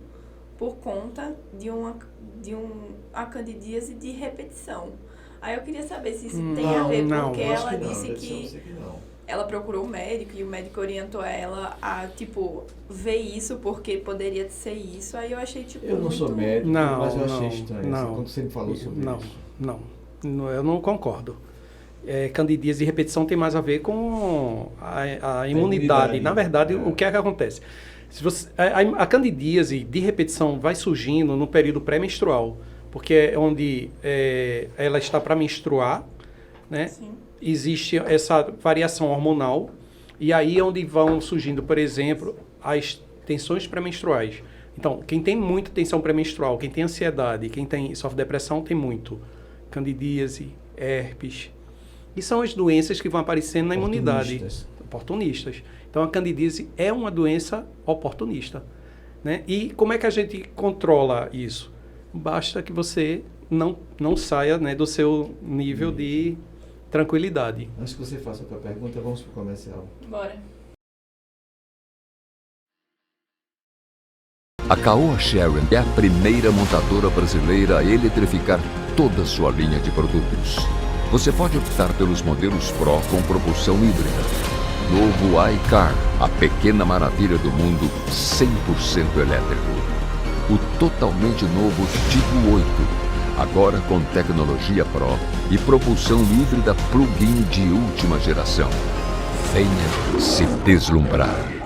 por conta de a candidíase de repetição. Aí eu queria saber se isso tem a ver, porque ela disse que ela procurou o médico e o médico orientou ela a, tipo, ver isso porque poderia ser isso. Aí eu achei, tipo, eu não sou médico, mas eu achei estranho. Quando você me falou sobre isso. Não, eu não concordo. Candidíase de repetição tem mais a ver com a imunidade. Na verdade, o que é que acontece? Se você, a candidíase de repetição vai surgindo no período pré-menstrual, porque é onde ela está para menstruar, né? Sim. Existe essa variação hormonal, e aí é onde vão surgindo, por exemplo, as tensões pré-menstruais. Então, quem tem muita tensão pré-menstrual, quem tem ansiedade, quem sofre depressão, tem muito candidíase, herpes, E são as doenças que vão aparecendo na imunidade. Oportunistas. Então, a candidíase é uma doença oportunista. Né? E como é que a gente controla isso? Basta que você não saia, né, do seu nível de tranquilidade. Antes que você faça a tua pergunta, vamos para o comercial. Bora. A Caoa Sherwin é a primeira montadora brasileira a eletrificar toda a sua linha de produtos. Você pode optar pelos modelos Pro com propulsão híbrida. Novo iCar, a pequena maravilha do mundo 100% elétrico. O totalmente novo Tigo 8, agora com tecnologia Pro e propulsão híbrida plug-in de última geração. Venha se deslumbrar.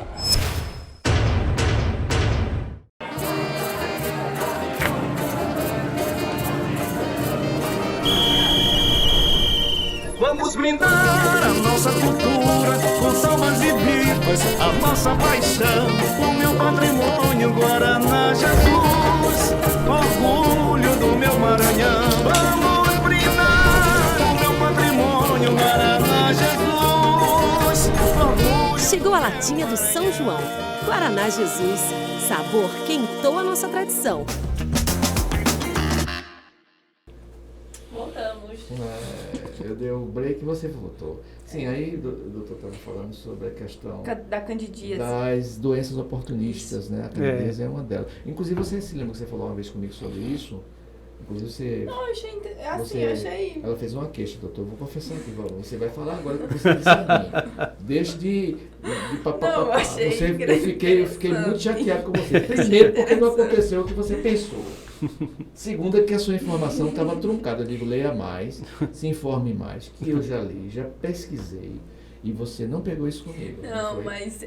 Vamos brindar a nossa cultura com salvas e vivas, a nossa paixão, o meu patrimônio, Guaraná Jesus, orgulho do meu Maranhão. Vamos brindar o meu patrimônio, Guaraná Jesus, orgulho. Chegou a latinha do São João. Guaraná Jesus, sabor quentou a nossa tradição. Voltamos. Eu dei o break e você voltou. Sim, aí o doutor estava falando sobre a questão Da candidíase. das doenças oportunistas, né? A candidíase é uma delas. Inclusive, você se lembra que você falou uma vez comigo sobre isso? Inclusive, você... Não, eu achei... você, achei... Ela fez uma queixa, doutor. Vou confessar aqui, Valor. Você vai falar agora o que você disse a mim. Deixe de papapá. Não, eu achei Eu fiquei muito chateado com você. Primeiro, porque não aconteceu o que você pensou. Segunda, que a sua informação estava truncada. Eu digo, leia mais, se informe mais. Que eu já li, já pesquisei. E você não pegou isso comigo. Não, mas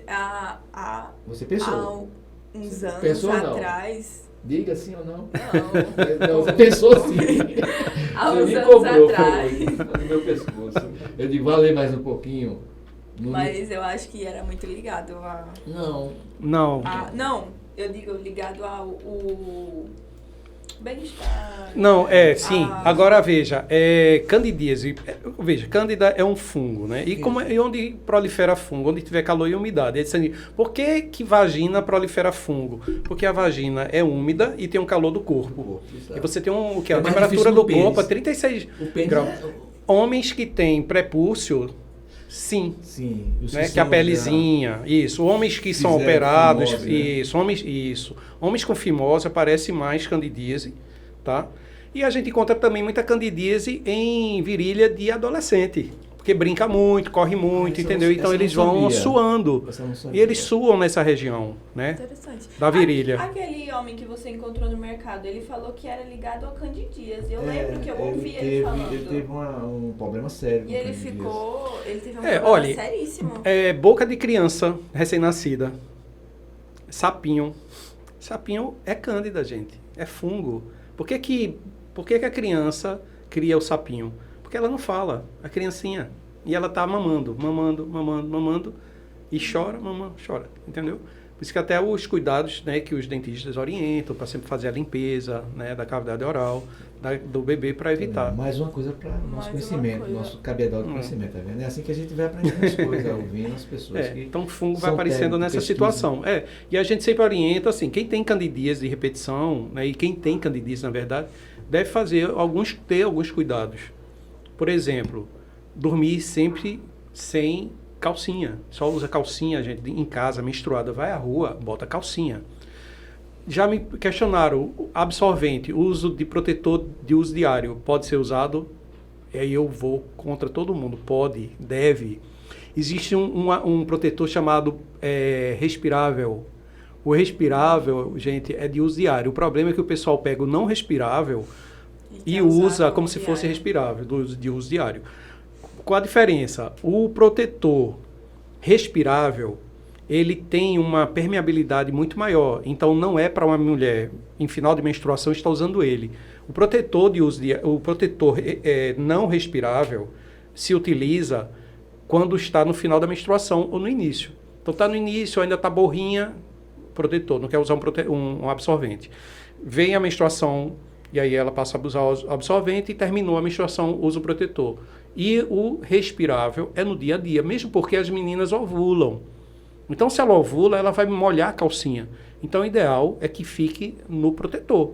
você pensou? Há uns anos pensou, atrás... Diga sim ou não. Não. Você pensou sim. Há Você uns me anos cobrou, atrás. foi no meu pescoço. Eu digo, vale mais um pouquinho. Mas eu acho que era muito ligado a... Não. Não, eu digo ligado ao bem-estar. Não, sim. Agora veja, candidíase. Veja, cândida é um fungo, né? E onde prolifera fungo? Onde tiver calor e umidade. Por que vagina prolifera fungo? Porque a vagina é úmida e tem um calor do corpo. E você tem a temperatura do corpo a 36 graus. Homens que têm prepúcio, sim. Sim. Né? Que a pelezinha, isso. Homens que são operados, fimose, isso. Homens com fimose aparece mais candidíase, tá? E a gente encontra também muita candidíase em virilha de adolescente, porque brinca muito, corre muito, entendeu? Então eles vão suando. E eles suam nessa região, né? Interessante. Da virilha. Aquele homem que você encontrou no mercado, ele falou que era ligado ao candidíase. Eu lembro que eu ouvi ele falando. Ele teve um problema sério. E ele teve um problema seríssimo. Boca de criança recém-nascida, sapinho. Sapinho é cândida, gente. É fungo. Por que a criança cria o sapinho? Porque ela não fala, a criancinha. E ela tá mamando, e chora, chora, entendeu? Por isso que até os cuidados, né, que os dentistas orientam para sempre fazer a limpeza, né, da cavidade oral do bebê para evitar. Mais uma coisa para o nosso conhecimento, nosso cabedal de conhecimento, tá vendo? É assim que a gente vai aprendendo as coisas, ouvindo as pessoas. Então o fungo vai aparecendo nessa situação. E a gente sempre orienta, assim, quem tem candidíase de repetição, né, e quem tem candidíase, na verdade, deve ter alguns cuidados. Por exemplo, dormir sempre sem calcinha. Só usa calcinha, gente, em casa, menstruada, vai à rua, bota calcinha. Já me questionaram, absorvente, uso de protetor de uso diário, pode ser usado? E aí eu vou contra todo mundo, pode, deve. Existe um protetor chamado respirável. O respirável, gente, é de uso diário. O problema é que o pessoal pega o não respirável e usa como se fosse respirável, de uso diário. Qual a diferença? O protetor respirável, ele tem uma permeabilidade muito maior. Então, não é para uma mulher em final de menstruação estar usando ele. O protetor não respirável se utiliza quando está no final da menstruação ou no início. Então, está no início, ainda está borrinha, protetor, não quer usar um absorvente. Vem a menstruação, e aí ela passa a usar o absorvente e terminou a menstruação, usa o protetor. E o respirável é no dia a dia, mesmo porque as meninas ovulam. Então, se ela ovula, ela vai molhar a calcinha. Então, o ideal é que fique no protetor.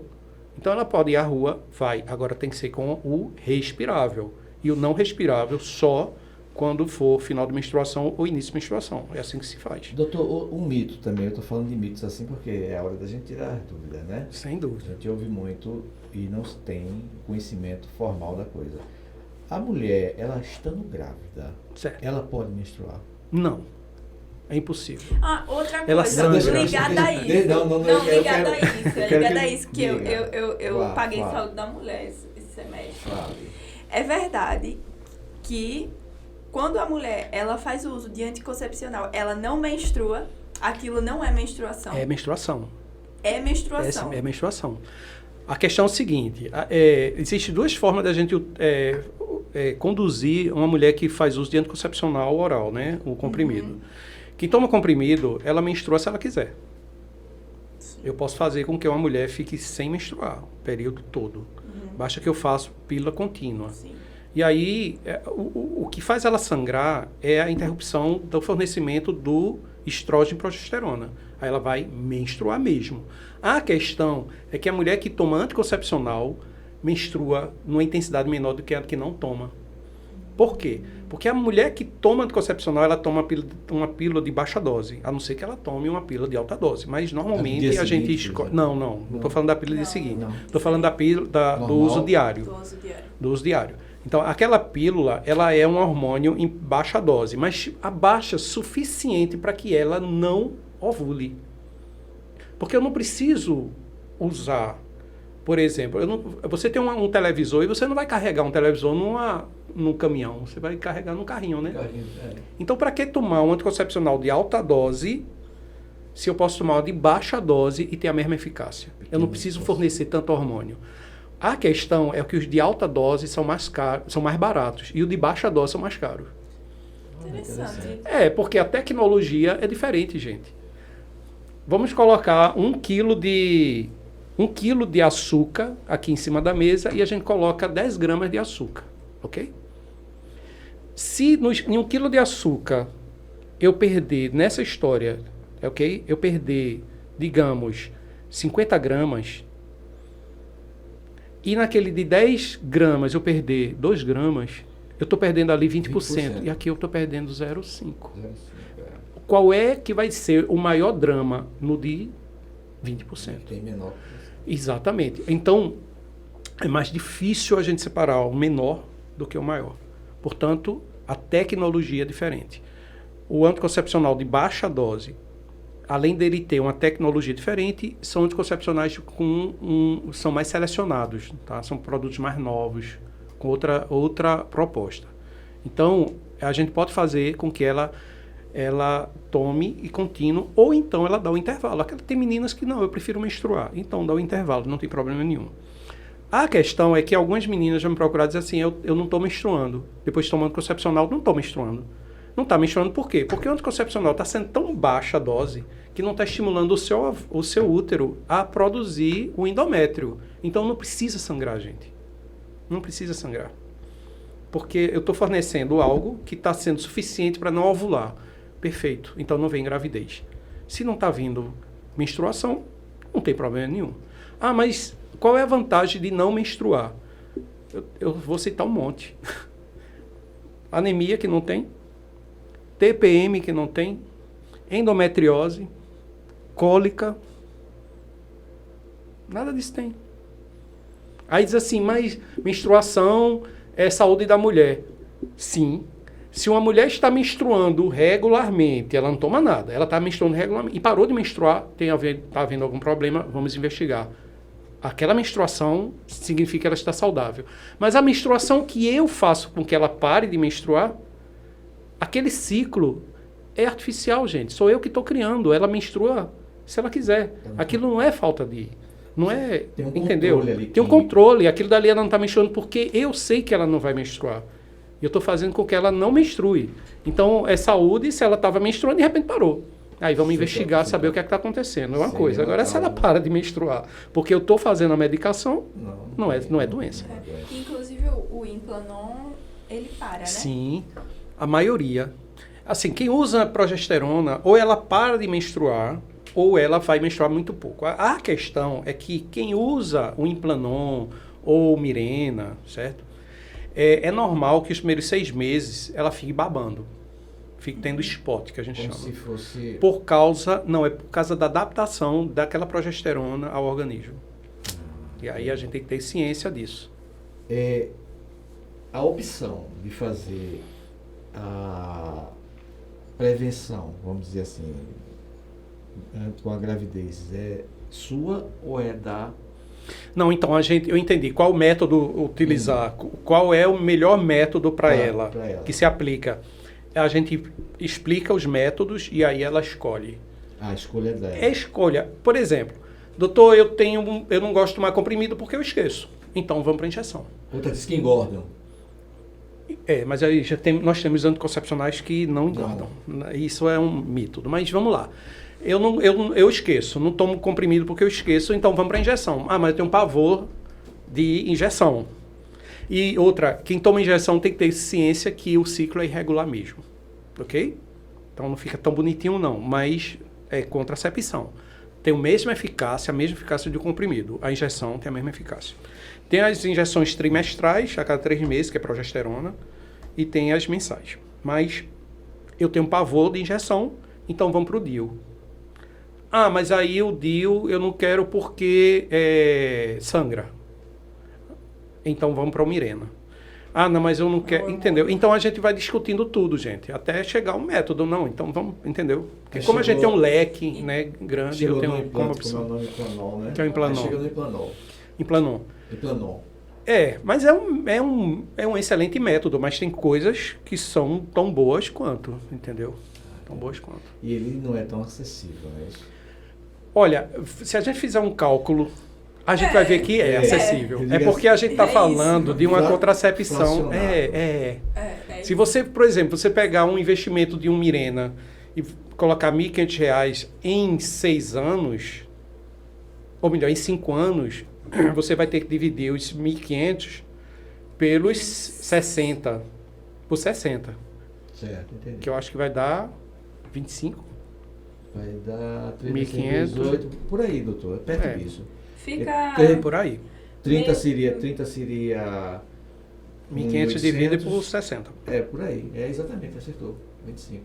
Então, ela pode ir à rua, vai. Agora, tem que ser com o respirável. E o não respirável só quando for final de menstruação ou início de menstruação. É assim que se faz. Doutor, um mito também, eu estou falando de mitos assim porque é a hora da gente tirar dúvida, né? Sem dúvida. A gente ouve muito e não tem conhecimento formal da coisa. A mulher, ela estando grávida, Certo. ela pode menstruar? Não. É impossível. Outra Ela coisa, sangra. ligada a isso. Ligada a isso, que eu Claro, paguei claro. saúde da mulher esse semestre. Claro. É verdade que quando a mulher ela faz o uso de anticoncepcional, ela não menstrua, aquilo não é menstruação. É menstruação. É menstruação. É menstruação. A questão é o seguinte, existem duas formas da gente conduzir uma mulher que faz uso de anticoncepcional oral, né? O comprimido. Quem toma comprimido, ela menstrua se ela quiser. Eu posso fazer com que uma mulher fique sem menstruar o período todo. Basta que eu faça pílula contínua. Sim. E aí, o que faz ela sangrar é a interrupção do fornecimento do estrógeno e progesterona. Aí ela vai menstruar mesmo. A questão é que a mulher que toma anticoncepcional menstrua numa intensidade menor do que a que não toma. Por quê? Porque a mulher que toma anticoncepcional, ela toma uma pílula de baixa dose, a não ser que ela tome uma pílula de alta dose. Mas normalmente a gente escolhe... Não estou falando da pílula de seguinte. Estou falando da pílula do uso diário. Do uso diário. Então, aquela pílula, ela é um hormônio em baixa dose, mas a baixa suficiente para que ela não ovule. Porque eu não preciso usar, por exemplo, você tem um televisor e você não vai carregar um televisor num caminhão, você vai carregar num carrinho, né? Então, para que tomar um anticoncepcional de alta dose se eu posso tomar uma de baixa dose e ter a mesma eficácia? Eu não preciso fornecer tanto hormônio. A questão é que os de alta dose são mais caros, são mais baratos e os de baixa dose são mais caros. Interessante. Porque a tecnologia é diferente, gente. Vamos colocar 1 quilo de açúcar aqui em cima da mesa e a gente coloca 10 gramas de açúcar, ok? Se em 1 quilo de açúcar eu perder nessa história, ok? Eu perder, digamos, 50 gramas e naquele de 10 gramas eu perder 2 gramas, eu estou perdendo ali 20%. E aqui eu estou perdendo 0,5%. Qual é que vai ser o maior drama no de 20%? Tem menor. Exatamente. Então, é mais difícil a gente separar o menor do que o maior. Portanto, a tecnologia é diferente. O anticoncepcional de baixa dose, além dele ter uma tecnologia diferente, são anticoncepcionais são mais selecionados, tá? São produtos mais novos, com outra proposta. Então, a gente pode fazer com que ela tome e contínuo, ou então ela dá o intervalo. Tem meninas que não, eu prefiro menstruar, então dá o intervalo, não tem problema nenhum. A questão é que algumas meninas já me procuraram e dizem assim, eu não estou menstruando, depois de tomar anticoncepcional, não estou menstruando. Não está menstruando por quê? Porque o anticoncepcional está sendo tão baixa a dose que não está estimulando o seu útero a produzir o endométrio. Então não precisa sangrar, gente. Não precisa sangrar. Porque eu estou fornecendo algo que está sendo suficiente para não ovular. Perfeito. Então não vem gravidez. Se não está vindo menstruação, não tem problema nenhum. Ah, mas qual é a vantagem de não menstruar? Eu vou citar um monte. Anemia que não tem. TPM que não tem, endometriose, cólica, nada disso tem. Aí diz assim, mas menstruação é saúde da mulher. Sim, se uma mulher está menstruando regularmente, ela não toma nada, ela está menstruando regularmente e parou de menstruar, está havendo algum problema, vamos investigar. Aquela menstruação significa que ela está saudável. Mas a menstruação que eu faço com que ela pare de menstruar, aquele ciclo é artificial, gente. Sou eu que estou criando. Ela menstrua se ela quiser. Aquilo não é falta de... Não é... Tem um entendeu? controle ali. Tem um controle. Aquilo dali ela não está menstruando porque eu sei que ela não vai menstruar. E eu estou fazendo com que ela não menstrue. Então, é saúde se ela estava menstruando e de repente parou. Aí vamos investigar, saber o que é que está acontecendo. É uma coisa. Agora, se ela para de menstruar porque eu estou fazendo a medicação, não é doença. Inclusive, o Implanon, ele para, né? Sim, a maioria. Assim, quem usa progesterona, ou ela para de menstruar, ou ela vai menstruar muito pouco. A questão é que quem usa o Implanon ou Mirena, certo? É normal que os primeiros 6 meses ela fique babando. Fique tendo spot, que a gente Como chama. se fosse... Não, é por causa da adaptação daquela progesterona ao organismo. E aí a gente tem que ter ciência disso. A opção de fazer a prevenção, vamos dizer assim, com a gravidez, é sua ou é da... Não, então eu entendi qual método utilizar, qual é o melhor método para ela, que se aplica. A gente explica os métodos e aí ela escolhe. A escolha é dela. É escolha. Por exemplo, doutor, eu não gosto de tomar comprimido porque eu esqueço. Então vamos para injeção. Outra diz que engordam. Mas aí nós temos anticoncepcionais que não engordam. Isso é um mito. Mas vamos lá. Eu esqueço, não tomo comprimido porque eu esqueço, então vamos para injeção. Mas eu tenho um pavor de injeção. E outra, quem toma injeção tem que ter ciência que o ciclo é irregular mesmo. Ok? Então não fica tão bonitinho não, mas é contracepção. Tem a mesma eficácia do comprimido. A injeção tem a mesma eficácia. Tem as injeções trimestrais, a cada 3 meses, que é progesterona, e tem as mensais. Mas eu tenho um pavor de injeção, então vamos para o DIU. Mas aí o DIU eu não quero porque sangra. Então vamos para o Mirena. Não, mas eu não quero, entendeu? Então a gente vai discutindo tudo, gente, até chegar ao método, não. Então vamos, entendeu? Porque como a gente tem um leque, né, grande, eu tenho como opção. Como é o nome Implanon, né? Que é o Implanon. Chega no Implanon. Implanon. Mas é um excelente método, mas tem coisas que são tão boas quanto, entendeu? Tão boas quanto. E ele não é tão acessível, né? Olha, se a gente fizer um cálculo, a gente vai ver que é acessível. É porque a gente está falando de uma contracepção. Se você, por exemplo, você pegar um investimento de um Mirena e colocar R$ 1.500 em 6 anos, ou melhor, em 5 anos, você vai ter que dividir os 1.500 pelos 60. Por 60. Certo, entendi. Que eu acho que vai dar 25. Vai dar 1.500. Por aí, doutor. É perto disso. Fica... Por aí. 30 seria 1.500 dividido por 60. Por aí. Exatamente, acertou. 25.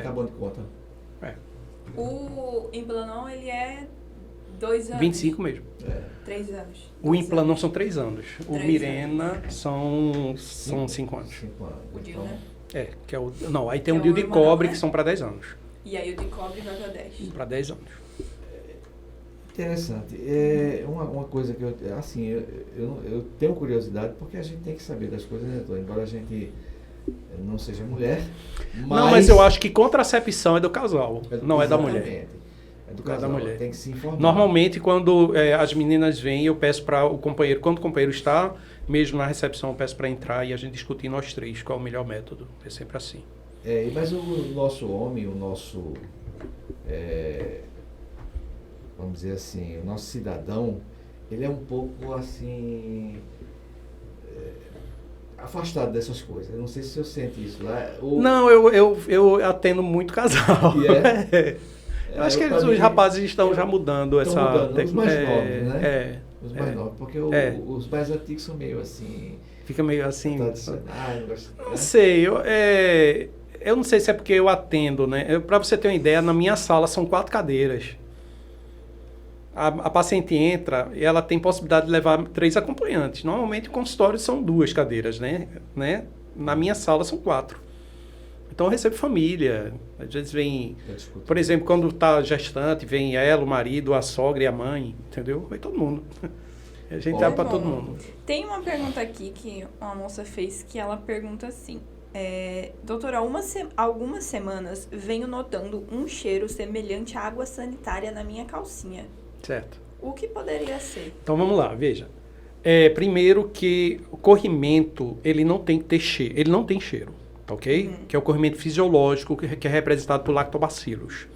Tá bom de conta. O Implanon, ele é 2 anos. 25 mesmo. 3 anos. O Implanon são 3 anos. O 3 Mirena anos. são 5 anos. 5 anos. O DIU, né? Que é o... Não, aí tem Que um é DIU o de hormonal, cobre né? que são para 10 anos. E aí o de cobre vai para 10. Para 10 anos. Interessante. Uma coisa que eu tenho curiosidade, porque a gente tem que saber das coisas, né, doutor? Embora a gente não seja mulher. Mas eu acho que contracepção é do casal, não é da mulher. É do casal, tem que se informar. Normalmente, quando as meninas vêm, eu peço para o companheiro, quando o companheiro está, mesmo na recepção, eu peço para entrar e a gente discutir nós 3 qual é o melhor método. É sempre assim. Mas o nosso homem, vamos dizer assim, o nosso cidadão, ele é um pouco assim afastado dessas coisas. Eu não sei se você sente isso lá. Não, eu atendo muito casal. Eu acho que os rapazes estão já mudando essa... Os mais novos, né? Os mais novos, porque os mais antigos são meio assim... Fica meio assim... não gosto, não sei, eu não sei se é porque eu atendo, né? Para você ter uma ideia, na minha sala são 4 cadeiras. A paciente entra e ela tem possibilidade de levar 3 acompanhantes. Normalmente, o consultório são 2 cadeiras, né? Na minha sala são 4. Então, eu recebo família. Às vezes vem... Por exemplo, quando está gestante, vem ela, o marido, a sogra e a mãe, entendeu? Vem todo mundo. A gente abre para todo mundo. Tem uma pergunta aqui que uma moça fez, que ela pergunta assim... doutora, algumas semanas venho notando um cheiro semelhante à água sanitária na minha calcinha. Certo. O que poderia ser? Então vamos lá, veja. Primeiro que o corrimento, ele não tem que ter cheiro. Ele não tem cheiro, tá ok? Que é o corrimento fisiológico que é representado por lactobacilos.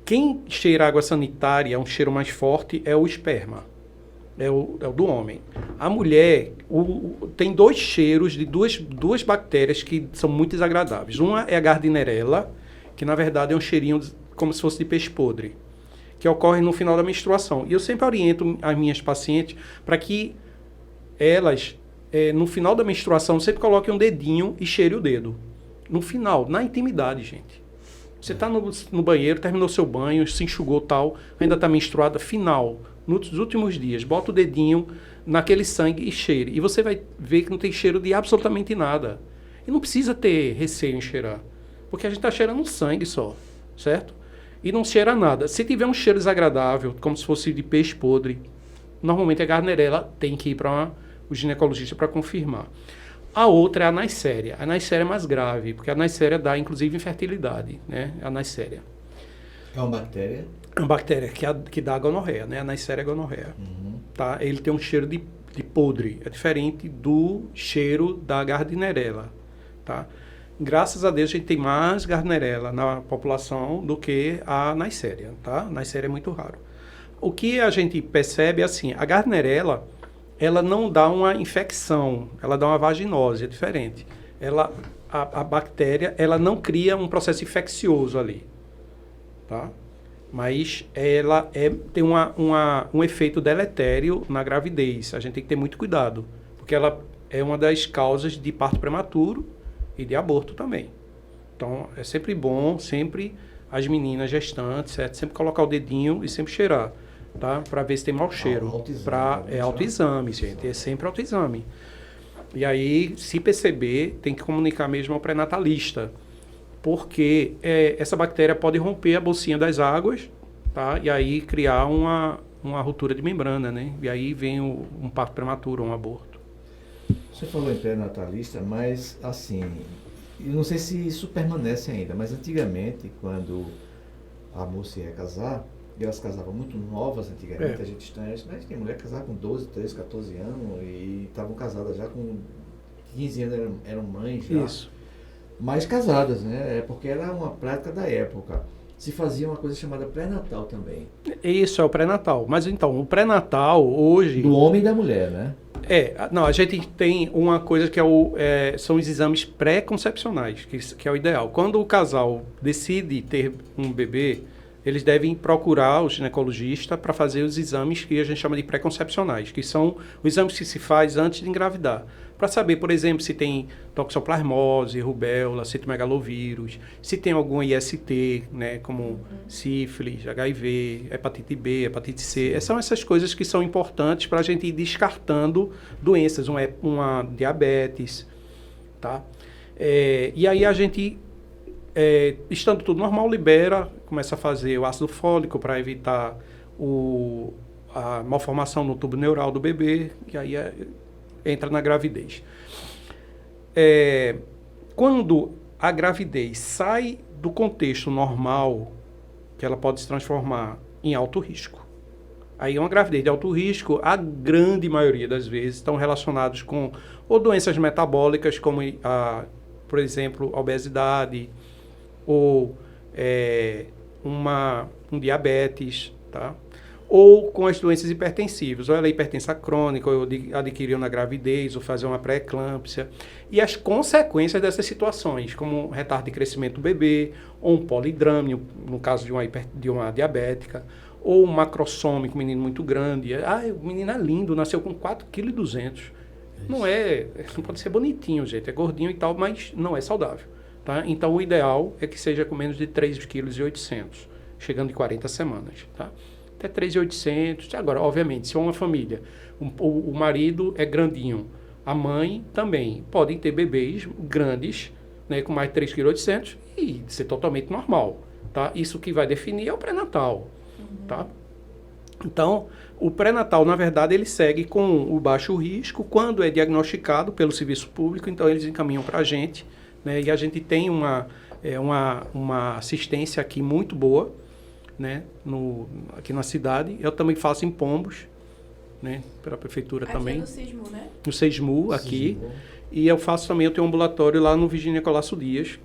Quem cheira água sanitária, um cheiro mais forte, é o esperma. é o do homem. A mulher tem 2 cheiros de duas bactérias que são muito desagradáveis. Uma é a Gardnerella, que na verdade é um cheirinho como se fosse de peixe podre, que ocorre no final da menstruação. E eu sempre oriento as minhas pacientes para que elas, no final da menstruação, sempre coloquem um dedinho e cheire o dedo. No final, na intimidade, gente. Você está no banheiro, terminou seu banho, se enxugou tal, ainda está menstruada, final, nos últimos dias, bota o dedinho naquele sangue e cheire. E você vai ver que não tem cheiro de absolutamente nada. E não precisa ter receio em cheirar, porque a gente está cheirando um sangue só, certo? E não cheira nada. Se tiver um cheiro desagradável, como se fosse de peixe podre, normalmente a Gardnerella tem que ir para o ginecologista para confirmar. A outra é a Neisseria. A Neisseria é mais grave, porque a Neisseria dá, inclusive, infertilidade, né? A Neisseria. É uma bactéria? É uma bactéria que dá gonorreia, né? A Neisseria gonorreia. Tá? Ele tem um cheiro de podre. É diferente do cheiro da Gardnerella, tá? Graças a Deus, a gente tem mais Gardnerella na população do que a Neisseria, tá? A Neisseria é muito raro. O que a gente percebe é assim, a Gardnerella, ela não dá uma infecção, ela dá uma vaginose, é diferente. A bactéria, ela não cria um processo infeccioso ali, tá? Mas ela tem um efeito deletério na gravidez. A gente tem que ter muito cuidado, porque ela é uma das causas de parto prematuro e de aborto também. Então, é sempre bom, sempre as meninas gestantes, certo? Sempre colocar o dedinho e sempre cheirar, tá? Para ver se tem mau cheiro. É autoexame, gente. É sempre autoexame. E aí, se perceber, tem que comunicar mesmo ao pré-natalista, porque essa bactéria pode romper a bolsinha das águas, tá? E aí criar uma ruptura de membrana, né? E aí vem um parto prematuro, um aborto. Você falou em pré-natalista, mas assim, eu não sei se isso permanece ainda, mas antigamente, quando a moça ia casar, e elas casavam muito novas antigamente, a gente estranha isso, mas tem mulher que casava com 12, 13, 14 anos e estavam casadas já com 15 anos, eram mães já. Isso. Mas casadas, né? Porque era uma prática da época. Se fazia uma coisa chamada pré-natal também. Isso, é o pré-natal. Mas então, o pré-natal hoje... Do homem e da mulher, né? Não, a gente tem uma coisa que são os exames pré-concepcionais, que é o ideal. Quando o casal decide ter um bebê, eles devem procurar o ginecologista para fazer os exames que a gente chama de pré-concepcionais, que são os exames que se faz antes de engravidar. Para saber, por exemplo, se tem toxoplasmose, rubéola, citomegalovírus, se tem algum IST, né, como sífilis, HIV, hepatite B, hepatite C. São essas coisas que são importantes para a gente ir descartando doenças, uma diabetes, tá? E aí a gente, estando tudo normal, libera, começa a fazer o ácido fólico para evitar a malformação no tubo neural do bebê, e aí entra na gravidez. Quando a gravidez sai do contexto normal, que ela pode se transformar em alto risco. Aí uma gravidez de alto risco, a grande maioria das vezes, estão relacionados com ou doenças metabólicas, como, por exemplo, a obesidade, ou um diabetes, tá? Ou com as doenças hipertensivas, ou ela é hipertensa crônica, ou adquiriu na gravidez, ou fazer uma pré-eclâmpsia. E as consequências dessas situações, como retardo de crescimento do bebê, ou um polidrâmio, no caso de uma diabética, ou um macrossômico, um menino muito grande. O menino é lindo, nasceu com 4,2 kg. Não pode ser bonitinho, gente, é gordinho e tal, mas não é saudável. Tá? Então, o ideal é que seja com menos de 3,8 kg, chegando em 40 semanas, tá? Até 3,800. Agora, obviamente, se é uma família, o marido é grandinho, a mãe também, podem ter bebês grandes, né, com mais de 3,8 kg e ser totalmente normal, tá? Isso que vai definir é o pré-natal, tá? Então, o pré-natal, na verdade, ele segue com o baixo risco. Quando é diagnosticado pelo serviço público, então eles encaminham para a gente, né, e a gente tem uma assistência aqui muito boa, né, aqui na cidade. Eu também faço em Pombos, né, pela prefeitura aqui também. Aqui no SISMU, né? No SISMU, aqui. E eu faço também, eu tenho um ambulatório lá no Virgínia Colasso Dias,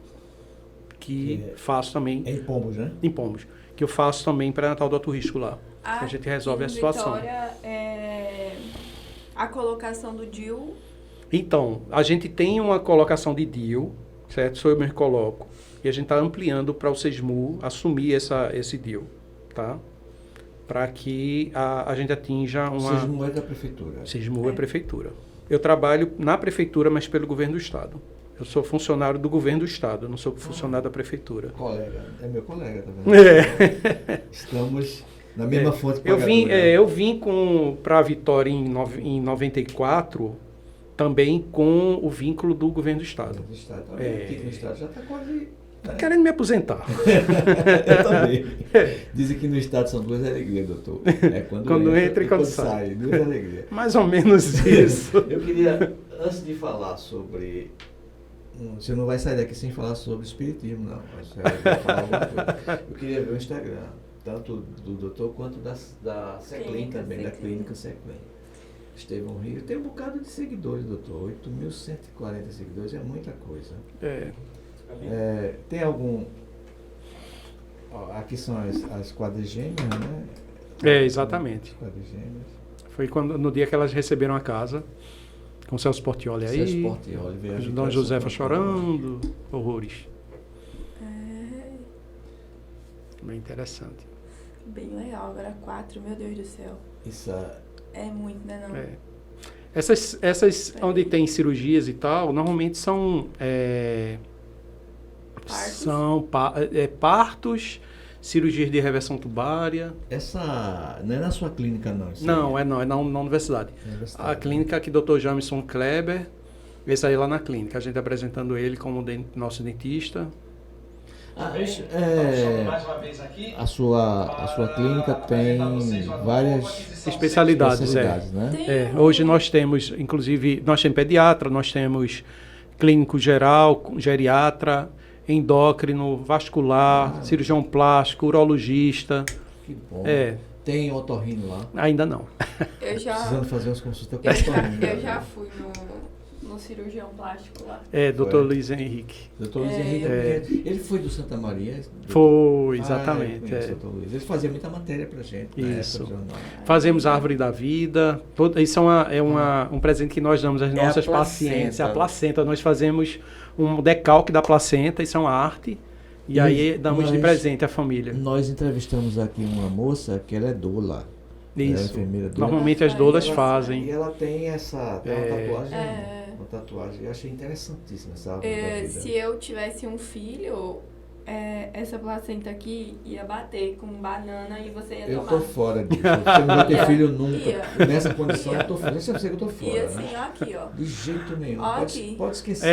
que faço também. É em Pombos, né? Em Pombos. que eu faço também pré-natal do turístico lá. A gente resolve a situação. Vitória, a colocação do DIU. Então, a gente tem uma colocação de DIU, certo? Sou eu mesmo que coloco. E a gente está ampliando para o SESMU assumir esse DIU, tá? Para que a gente atinja uma... O SESMU é da prefeitura. SESMU é prefeitura. Eu trabalho na prefeitura, mas pelo governo do estado. Eu sou funcionário do governo do estado, não sou funcionário da prefeitura. Colega, é meu colega, tá vendo? Estamos na mesma fonte pagadora. Eu vim para a Vitória em 94, também com o vínculo do governo do estado. O estado, aqui no estado já está quase... Tá querendo me aposentar. Eu também. Dizem que no estado são duas alegrias, doutor. É quando entra e quando sai. Duas alegrias. Mais ou menos isso. Eu queria, antes de falar sobre... Você não vai sair daqui sem falar sobre espiritismo, não. Mas você vai falar alguma coisa. Eu queria ver o Instagram, tanto do doutor quanto da Seclin também, da Clínica Seclin. Estevão Rio. Tem um bocado de seguidores, doutor. 8.140 seguidores é muita coisa. Tem algum... Aqui são as quadrigêmeas, né? Exatamente. Quadrigêmeas. Foi no dia que elas receberam a casa, com Celso Portioli aí. Celso Portioli veio. Dona Josefa chorando, horrores. Bem interessante. Bem legal. Agora 4, meu Deus do céu. Isso é muito, né? Não? Essas onde tem cirurgias e tal, normalmente são... Partos? São partos, cirurgias de reversão tubária. Essa não é na sua clínica, não? Não, é na universidade. A clínica que o Dr. Jamison Kleber, esse aí lá na clínica. A gente apresentando ele como nosso dentista. Mais uma vez aqui, a sua clínica tem várias especialidades, né? Hoje nós temos, inclusive, nós temos pediatra, nós temos clínico geral, geriatra, endócrino, vascular, cirurgião plástico, urologista. Que bom. Tem otorrino lá? Ainda não. Precisando fazer umas consultas com otorrino. Eu já fui no cirurgião plástico lá. Dr. Luiz Henrique. Dr. Luiz Henrique, ele foi do Santa Maria? Foi, exatamente. Dr. Luiz. Ele fazia muita matéria pra gente. Isso. Fazemos a Árvore da Vida. Isso um presente que nós damos às nossas pacientes. A placenta. Nós fazemos um decalque da placenta, isso é uma arte. E aí damos de presente à família. Nós entrevistamos aqui uma moça que ela é doula. Isso. Ela é enfermeira doula. Normalmente as doulas fazem. E ela tem uma tatuagem. Uma tatuagem. Eu achei interessantíssima essa árvore da vida. Se eu tivesse um filho, essa placenta aqui ia bater com banana e você ia tomar. Eu tô fora disso. Você não vai ter filho nunca. Nessa condição eu tô fora. Você sabe que eu tô fora. E assim, aqui, ó. De jeito nenhum. Pode esquecer.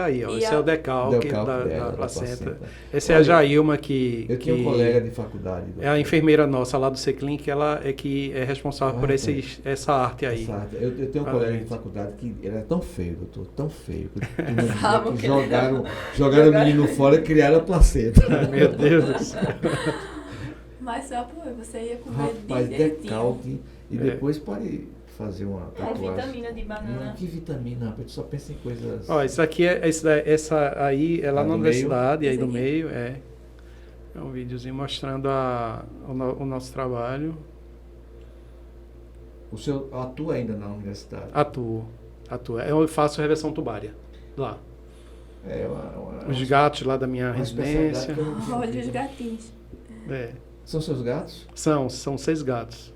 Aí, ó. Esse é o decalque da placenta. Essa é a Jailma que... Eu tinha um colega de faculdade. É a enfermeira nossa lá do Seclin, que ela é responsável por essa arte aí. Eu tenho um colega de faculdade que ele é tão feio, doutor, tão feio. Que jogaram o menino fora e criaram a placenta. Meu Deus do céu. Mas só você ia comer decalque e depois pode fazer uma tatuagem. Vitamina de banana. Não, que vitamina, rapaz, tu só pensa em coisas... Isso aqui essa aí é lá na universidade, aí do meio, é um videozinho mostrando o nosso trabalho. O senhor atua ainda na universidade? Atuo. Eu faço reversão tubária lá. Os gatos lá da minha residência. Olha os gatinhos. São seus gatos? São 6 gatos.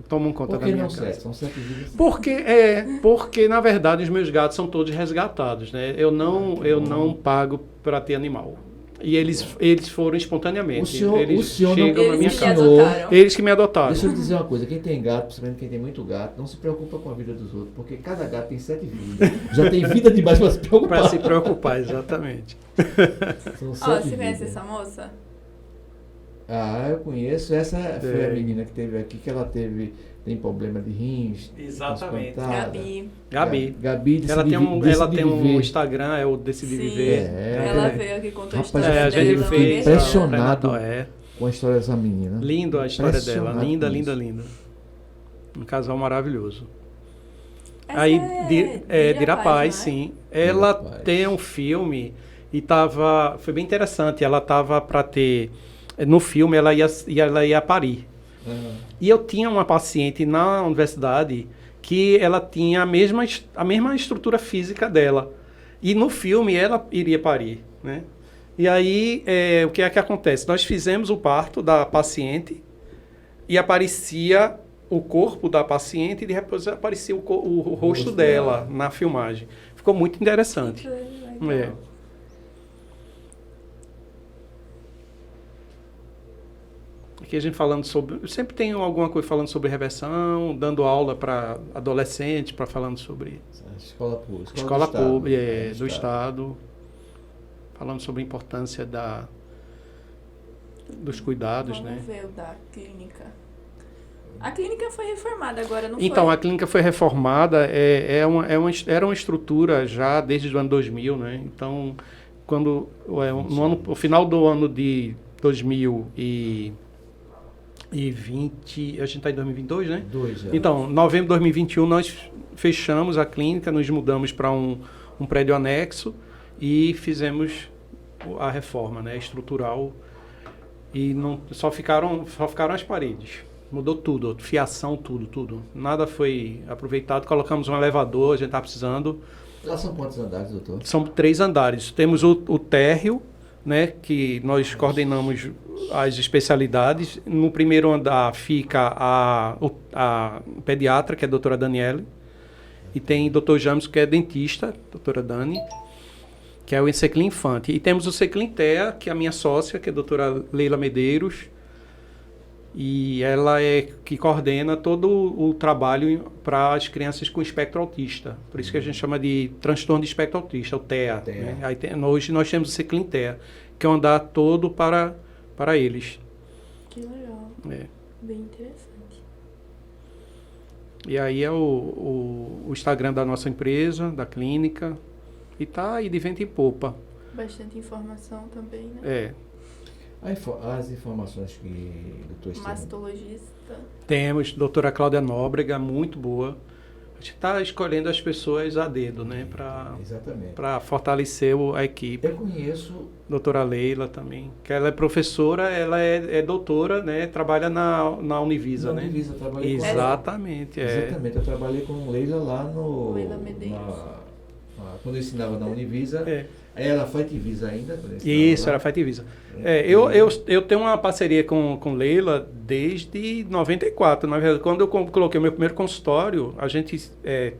Tomam conta da minha casa. São 7 vidas. Porque, na verdade, os meus gatos são todos resgatados, né? Eu não pago para ter animal. E eles foram espontaneamente. Eles chegam na minha casa. Eles que me adotaram. Deixa eu dizer uma coisa, quem tem gato, principalmente quem tem muito gato, não se preocupa com a vida dos outros, porque cada gato tem 7 vidas. Já tem vida demais para se preocupar. Para se preocupar, exatamente. Você conhece essa moça? Eu conheço. Essa foi a menina que teve aqui, que ela tem problema de rins. Exatamente. Gabi. Gabi ela tem um Instagram, é o Decidi Viver. Ela veio aqui contar a história dela. A gente fez impressionado com a história dessa menina. Lindo a história dela. Linda. Um casal maravilhoso. Aí, de Irapaz, sim. Ela tem um filme e foi bem interessante. Ela estava para ter no filme ela ia parir. E eu tinha uma paciente na universidade que ela tinha a mesma estrutura física dela. E no filme ela iria parir, né? E aí, o que é que acontece? Nós fizemos o parto da paciente e aparecia o corpo da paciente e depois aparecia o rosto dela na filmagem. Ficou muito interessante. Aqui a gente falando sobre... Sempre tem alguma coisa falando sobre reversão, dando aula para adolescentes, para falando sobre... Escola pública. Escola pública, do Estado. Falando sobre a importância dos cuidados, né? Vamos ver o da clínica. A clínica foi reformada agora, não então, foi? a clínica foi reformada, era uma estrutura já desde o ano 2000, né? Então, no final do ano de 2020, a gente está em 2022, né? Então, novembro de 2021, nós fechamos a clínica, nos mudamos para um prédio anexo e fizemos a reforma, né, estrutural, e só ficaram as paredes. Mudou tudo, fiação, tudo. Nada foi aproveitado. Colocamos um elevador, a gente está precisando. Lá são quantos andares, doutor? São 3 andares. Temos o térreo, né, que nós coordenamos as especialidades. No primeiro andar fica a pediatra, que é a doutora Daniele, e tem o doutor James, que é dentista, doutora Dani, que é o Seclin Infante. E temos o Seclin TEA, que é a minha sócia, que é a doutora Leila Medeiros, e ela é que coordena todo o trabalho para as crianças com espectro autista. Por isso que a gente chama de transtorno de espectro autista, o TEA. Né? Aí hoje nós temos o Seclin TEA, que é um andar todo para eles. Que legal. Bem interessante. E aí é o Instagram da nossa empresa, da clínica, e tá aí de vento em popa. Bastante informação também, né? As informações que o doutor mastologista. Temos doutora Cláudia Nóbrega, muito boa. A gente está escolhendo as pessoas a dedo, né? Para fortalecer a equipe. Eu conheço... Doutora Leila também, que ela é professora, ela é doutora, né? Trabalha na Univisa, né? Univisa, trabalhei com Exatamente. Exatamente, eu trabalhei com Leila lá no... Leila Medeiros. Quando eu ensinava na Univisa... Ela foi Divisa ainda? Isso, era Divisa. Eu tenho uma parceria com Leila desde 94. Na verdade, quando eu coloquei o meu primeiro consultório, a gente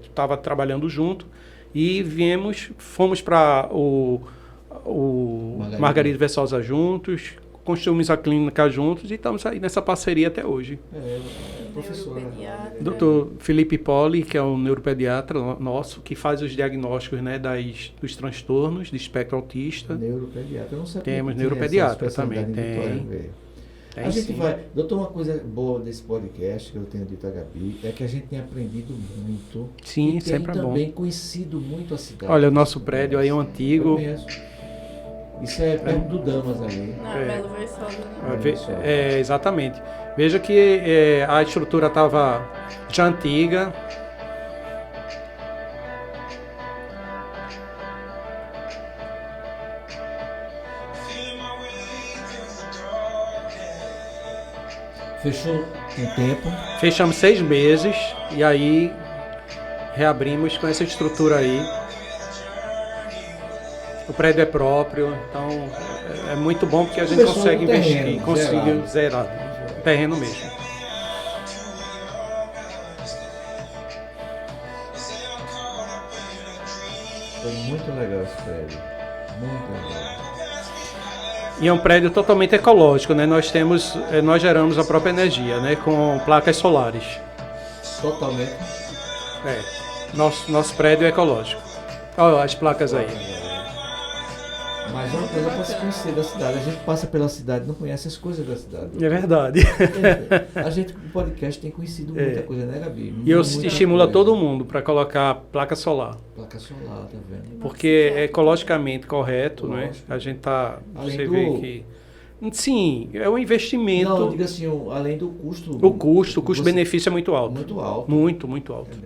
estava trabalhando junto e fomos para o Margarida Versosa juntos, construímos a clínica juntos e estamos aí nessa parceria até hoje. Professor. Dr. Felipe Poli, que é o neuropediatra nosso, que faz os diagnósticos, né, dos transtornos de espectro autista. Neuropediatra, eu não sabia. Temos neuropediatra também. A gente vai... Doutor, uma coisa boa desse podcast que eu tenho dito a Gabi é que a gente tem aprendido muito. Sim, sempre é bom. E também conhecido muito a cidade. Olha, o nosso prédio aí é um antigo. Eu conheço. Isso é perto do Damas ali. Não, Belo Versosa, né? Exatamente. Veja que a estrutura estava já antiga. Fechou um tempo. Fechamos 6 meses e aí reabrimos com essa estrutura aí. O prédio é próprio, então é muito bom porque a gente consegue investir, conseguir zerar o terreno mesmo. Foi muito legal esse prédio, muito legal. E é um prédio totalmente ecológico, né? Nós geramos a própria energia, né? Com placas solares. Totalmente? Nosso prédio é ecológico. Olha as placas aí. Mas é uma coisa para se conhecer da cidade. A gente passa pela cidade e não conhece as coisas da cidade. É verdade. A gente, no podcast, tem conhecido muita coisa, né, Gabi? E eu estimulo todo mundo para colocar placa solar. Placa solar, tá vendo? Porque é ecologicamente correto, né? A gente tá... Você vê que... Sim, é um investimento... Não, diga assim, além do custo... O custo-benefício é muito alto. Muito alto. Muito alto.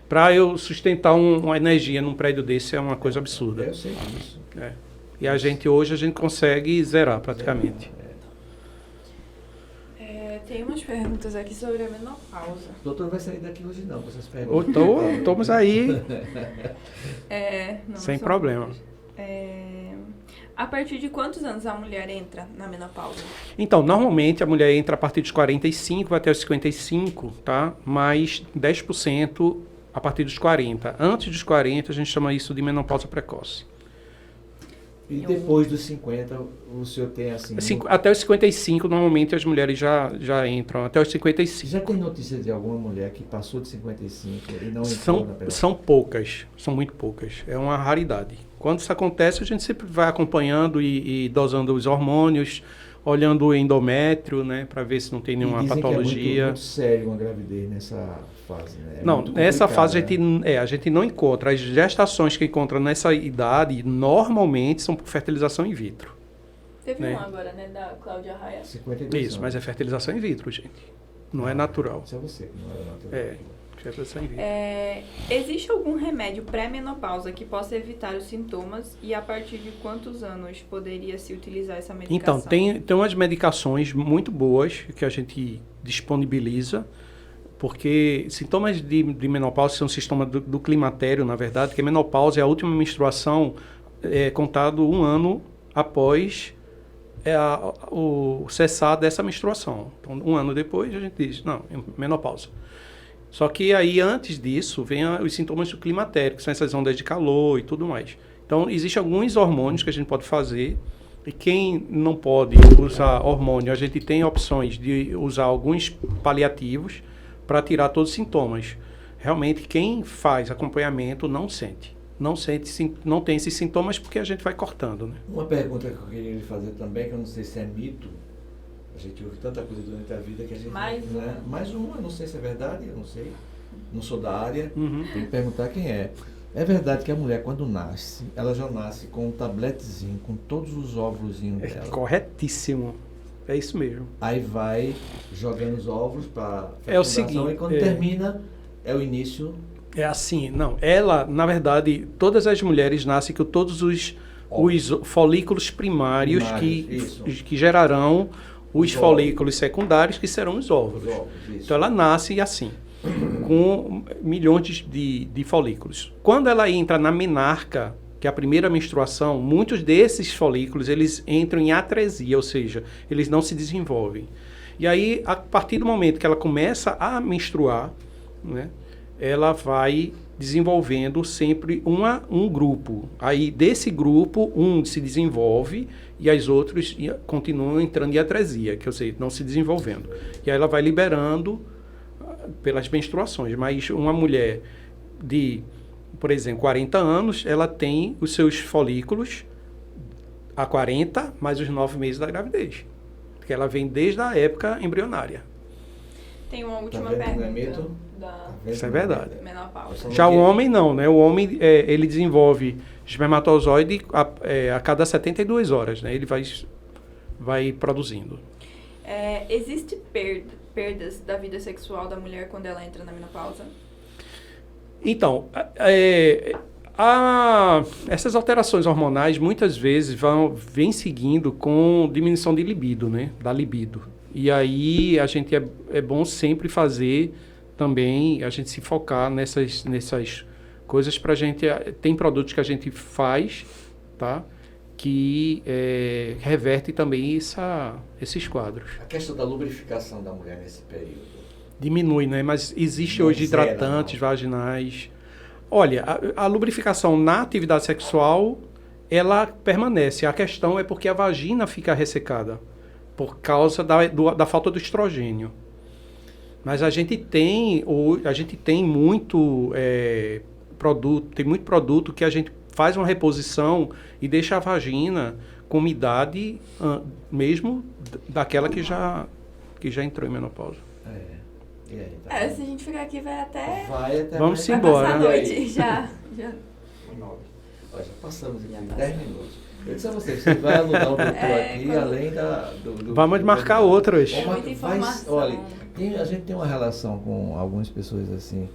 Para eu sustentar uma energia num prédio desse é uma coisa absurda. Eu sei disso. E hoje a gente consegue zerar praticamente. Tem umas perguntas aqui sobre a menopausa. O doutor não vai sair daqui hoje não, com essas perguntas. Estamos aí, Não, sem são problema. muitas. A partir de quantos anos a mulher entra na menopausa? Então, normalmente a mulher entra a partir dos 45, vai até os 55, tá? Mais 10% a partir dos 40. Antes dos 40, a gente chama isso de menopausa precoce. E depois dos 50, o senhor tem assim... Até os 55, normalmente as mulheres já entram, até os 55. Já tem notícia de alguma mulher que passou de 55 e não entrou na menopausa? São poucas, são muito poucas. É uma raridade. Quando isso acontece, a gente sempre vai acompanhando e dosando os hormônios, olhando o endométrio, né, para ver se não tem nenhuma patologia. Que é muito sério uma gravidez nessa fase, né? Não, nessa fase a gente não encontra. As gestações que encontra nessa idade, normalmente, são por fertilização in vitro. Teve né? um agora, né, da Cláudia Raia. 52 Isso, anos. mas é fertilização in vitro, gente. Não é natural. Isso é você que não era natural. Fertilização in vitro. Existe algum remédio pré-menopausa que possa evitar os sintomas e a partir de quantos anos poderia se utilizar essa medicação? Então, tem umas medicações muito boas que a gente disponibiliza, porque sintomas de menopausa são sintomas do climatério, na verdade, que a menopausa é a última menstruação contado 1 ano após o cessar dessa menstruação. Então, 1 ano depois, a gente diz, não, menopausa. Só que aí, antes disso, vem os sintomas do climatério, que são essas ondas de calor e tudo mais. Então, existem alguns hormônios que a gente pode fazer, e quem não pode usar hormônio, a gente tem opções de usar alguns paliativos para tirar todos os sintomas. Realmente, quem faz acompanhamento não sente. Não tem esses sintomas porque a gente vai cortando, né? Uma pergunta que eu queria lhe fazer também, que eu não sei se é mito, a gente ouve tanta coisa durante a vida que a gente... Mais uma, não sei se é verdade, eu não sei. Não sou da área, tem que perguntar quem é. É verdade que a mulher, quando nasce, ela já nasce com um tabletezinho, com todos os óvulos dela. Corretíssimo. É isso mesmo. Aí vai jogando os óvulos para é o seguinte, e quando termina, é o início... É assim, não. Ela, na verdade, todas as mulheres nascem com todos os folículos primários que gerarão os folículos secundários, que serão os óvulos. Então, ela nasce assim, com milhões de folículos. Quando ela entra na menarca, que é a primeira menstruação, muitos desses folículos, eles entram em atresia, ou seja, eles não se desenvolvem. E aí, a partir do momento que ela começa a menstruar, né, ela vai desenvolvendo sempre um grupo. Aí, desse grupo, um se desenvolve e as outras continuam entrando em atresia, que eu sei, não se desenvolvendo. E aí ela vai liberando pelas menstruações. Mas uma mulher de, por exemplo, 40 anos, ela tem os seus folículos a 40 mais os 9 meses da gravidez. Porque ela vem desde a época embrionária. Tem uma última pergunta. Isso é verdade. Menopausa. Já o homem não, né? O homem, ele desenvolve espermatozoide a cada 72 horas, né? Ele vai produzindo. Existe perdas da vida sexual da mulher quando ela entra na menopausa? Então, essas alterações hormonais muitas vezes vêm seguindo com diminuição de libido, né? Da libido. E aí a gente é bom sempre fazer também, a gente se focar nessas coisas para a gente... Tem produtos que a gente faz, tá? Que reverte também esses quadros. A questão da lubrificação da mulher nesse período? Diminui, né? Mas existe hoje hidratantes vaginais. Olha, a lubrificação na atividade sexual, ela permanece. A questão é porque a vagina fica ressecada por causa da falta do estrogênio. Mas a gente tem muito produto que a gente faz uma reposição e deixa a vagina com umidade mesmo daquela que já entrou em menopausa. Se a gente ficar aqui vai até Vamos vai embora. passar a noite. Já. Já passamos aqui 10 minutos. Eu disse a você vai alugar o doutor aqui, além Vamos marcar outras. Muita informação. Olha, a gente tem uma relação com algumas pessoas assim,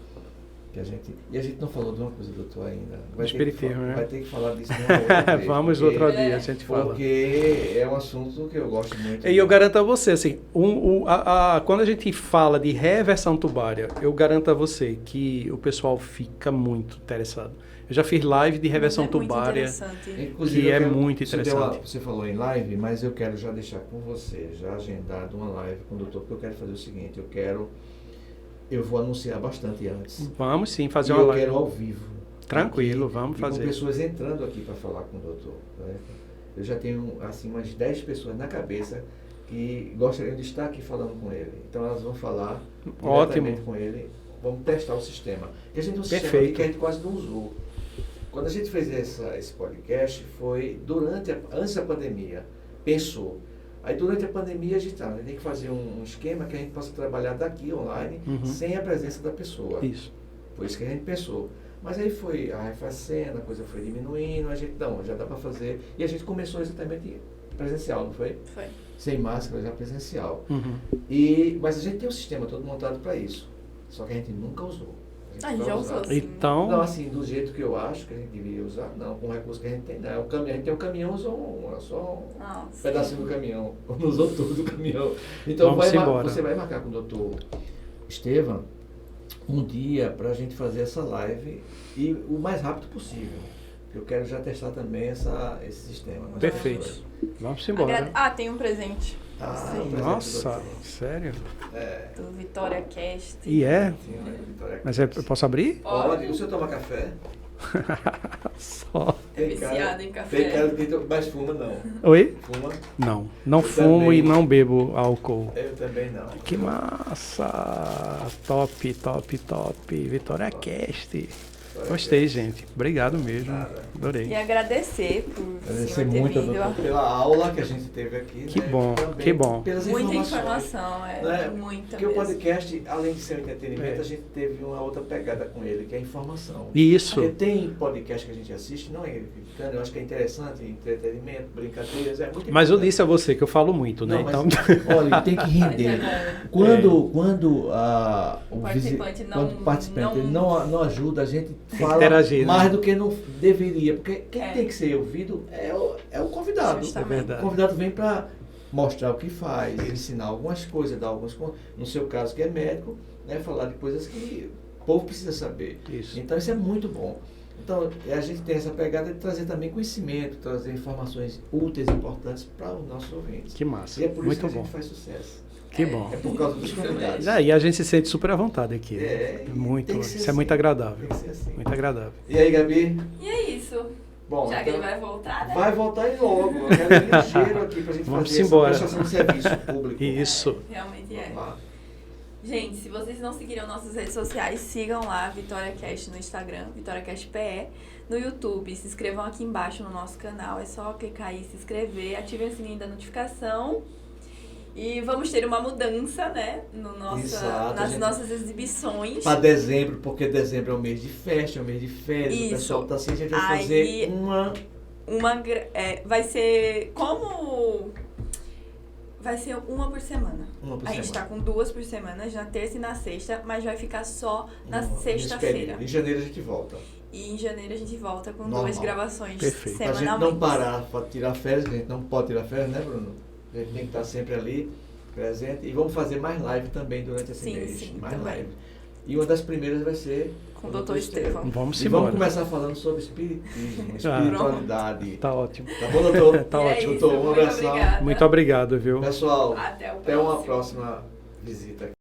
Que a gente não falou de uma coisa, doutor, ainda. Espiritismo, né? Vai ter que falar disso uma outra vez. Vamos outro dia, a gente fala. Porque é um assunto que eu gosto muito. E eu garanto a você, assim, quando a gente fala de reversão tubária, eu garanto a você que o pessoal fica muito interessado. Eu já fiz live de reversão tubária, Inclusive, que é muito interessante. Você falou em live, mas eu quero já deixar com você, já agendado uma live com o doutor, porque eu quero fazer o seguinte, eu vou anunciar bastante antes. Vamos sim fazer E uma eu live. quero ao vivo. Tranquilo, aqui, vamos e fazer. com pessoas entrando aqui para falar com o doutor. Né? Eu já tenho assim umas 10 pessoas na cabeça que gostariam de estar aqui falando com ele. Então elas vão falar diretamente com ele. Vamos testar o sistema. Porque a gente tem um sistema aqui que a gente quase não usou. Quando a gente fez esse podcast, foi antes da pandemia. Pensou. Aí durante a pandemia a gente tem que fazer um esquema que a gente possa trabalhar daqui online, sem a presença da pessoa. Isso. Foi isso que a gente pensou. Mas aí foi a refacendo, a coisa foi diminuindo, a gente, não, já dá para fazer. E a gente começou exatamente presencial, não foi? Foi. Sem máscara, já presencial. Mas a gente tem um sistema todo montado para isso. Só que a gente nunca usou. A gente já usou, sim. Então... Não, assim, do jeito que eu acho que a gente deveria usar, não, com o recurso que a gente tem, não. A gente tem um caminhão, só um pedacinho do caminhão. Não usou tudo do caminhão. Então você vai marcar com o doutor Estevam um dia para a gente fazer essa live e o mais rápido possível. Eu quero já testar também esse sistema. Perfeito. Vamos embora. Tem um presente. Nossa, sério? Do Vitória Cast. E é? Sim, Vitória Mas eu posso abrir? Pode. O senhor toma café? Só. É viciado em café. Tem cara que mas fuma não. Oi? Fuma? Não. Não Eu fumo também. e não bebo álcool. Eu também não. Que massa! Top, top, top. Vitória Cast. Gostei, gente. Obrigado mesmo. Adorei. E agradecer por Agradecer senhor ter muito, vindo. doutor, pela aula que a gente teve aqui. Que né? bom, Também que bom. Pelas Muita informações. informação, Né? muita Porque o mesmo. podcast, além de ser um entretenimento, a gente teve uma outra pegada com ele, que é a informação. Isso. Porque tem podcast que a gente assiste, não é criticando, eu acho que é interessante, entretenimento, brincadeiras, é muito Mas eu importante. disse a você que eu falo muito, né? Não, mas, Então... olha, tem que render. Quando o participante participante não ajuda, a gente fala interagir, mais né? do que não deveria. Porque quem tem que ser ouvido é o convidado. Justamente. É verdade. O convidado vem para mostrar o que faz, ensinar algumas coisas, dar alguns, no seu caso que é médico, né, falar de coisas que o povo precisa saber. Isso. Então isso é muito bom. Então a gente tem essa pegada de trazer também conhecimento, trazer informações úteis e importantes para os nossos ouvintes. Que massa. E é por Muito isso que bom. a gente faz sucesso. Que bom. É por causa dos convidados. E a gente se sente super à vontade aqui. E Muito. tem que ser Isso é muito assim. agradável. Tem que ser assim. Muito agradável. E aí, Gabi? E é isso. Bom, Já que então, ele vai voltar, né? vai voltar e logo. Eu quero ir ligeiro aqui pra gente Vamos fazer embora. essa prestação de serviço público. Isso. Realmente é. Vamos lá. Gente, se vocês não seguiram nossas redes sociais, sigam lá, VitóriaCast no Instagram, VitóriaCastPE, no YouTube. Se inscrevam aqui embaixo no nosso canal, é só clicar aí, se inscrever, ativem o sininho da notificação. E vamos ter uma mudança, né, Exato, nas gente. nossas exibições. Para dezembro, porque dezembro é o mês de festa, é o mês de férias, Isso. o pessoal tá assim, a gente vai Aí, fazer vai ser como... Vai ser uma por semana. Uma por A gente semana. tá com 2 por semana, na terça e na sexta, mas vai ficar só na nesse sexta-feira. período. Em janeiro a gente volta. E em janeiro a gente volta com Normal. 2 gravações Perfeito. Pra gente semanalmente. não parar para tirar férias, a gente não pode tirar férias, né, Bruno? A gente tem que estar sempre ali, presente. E vamos fazer mais live também durante esse Sim, mês. sim, mais também. live. E uma das primeiras vai ser Com o Dr. Estevão. Vamos E embora. vamos começar falando sobre espiritismo, espiritualidade. Tá ótimo. Tá bom, doutor? Tá E é ótimo. isso, Doutor, um muito abração. obrigada. Muito obrigado, viu? Pessoal, Até o até uma próximo. próxima visita.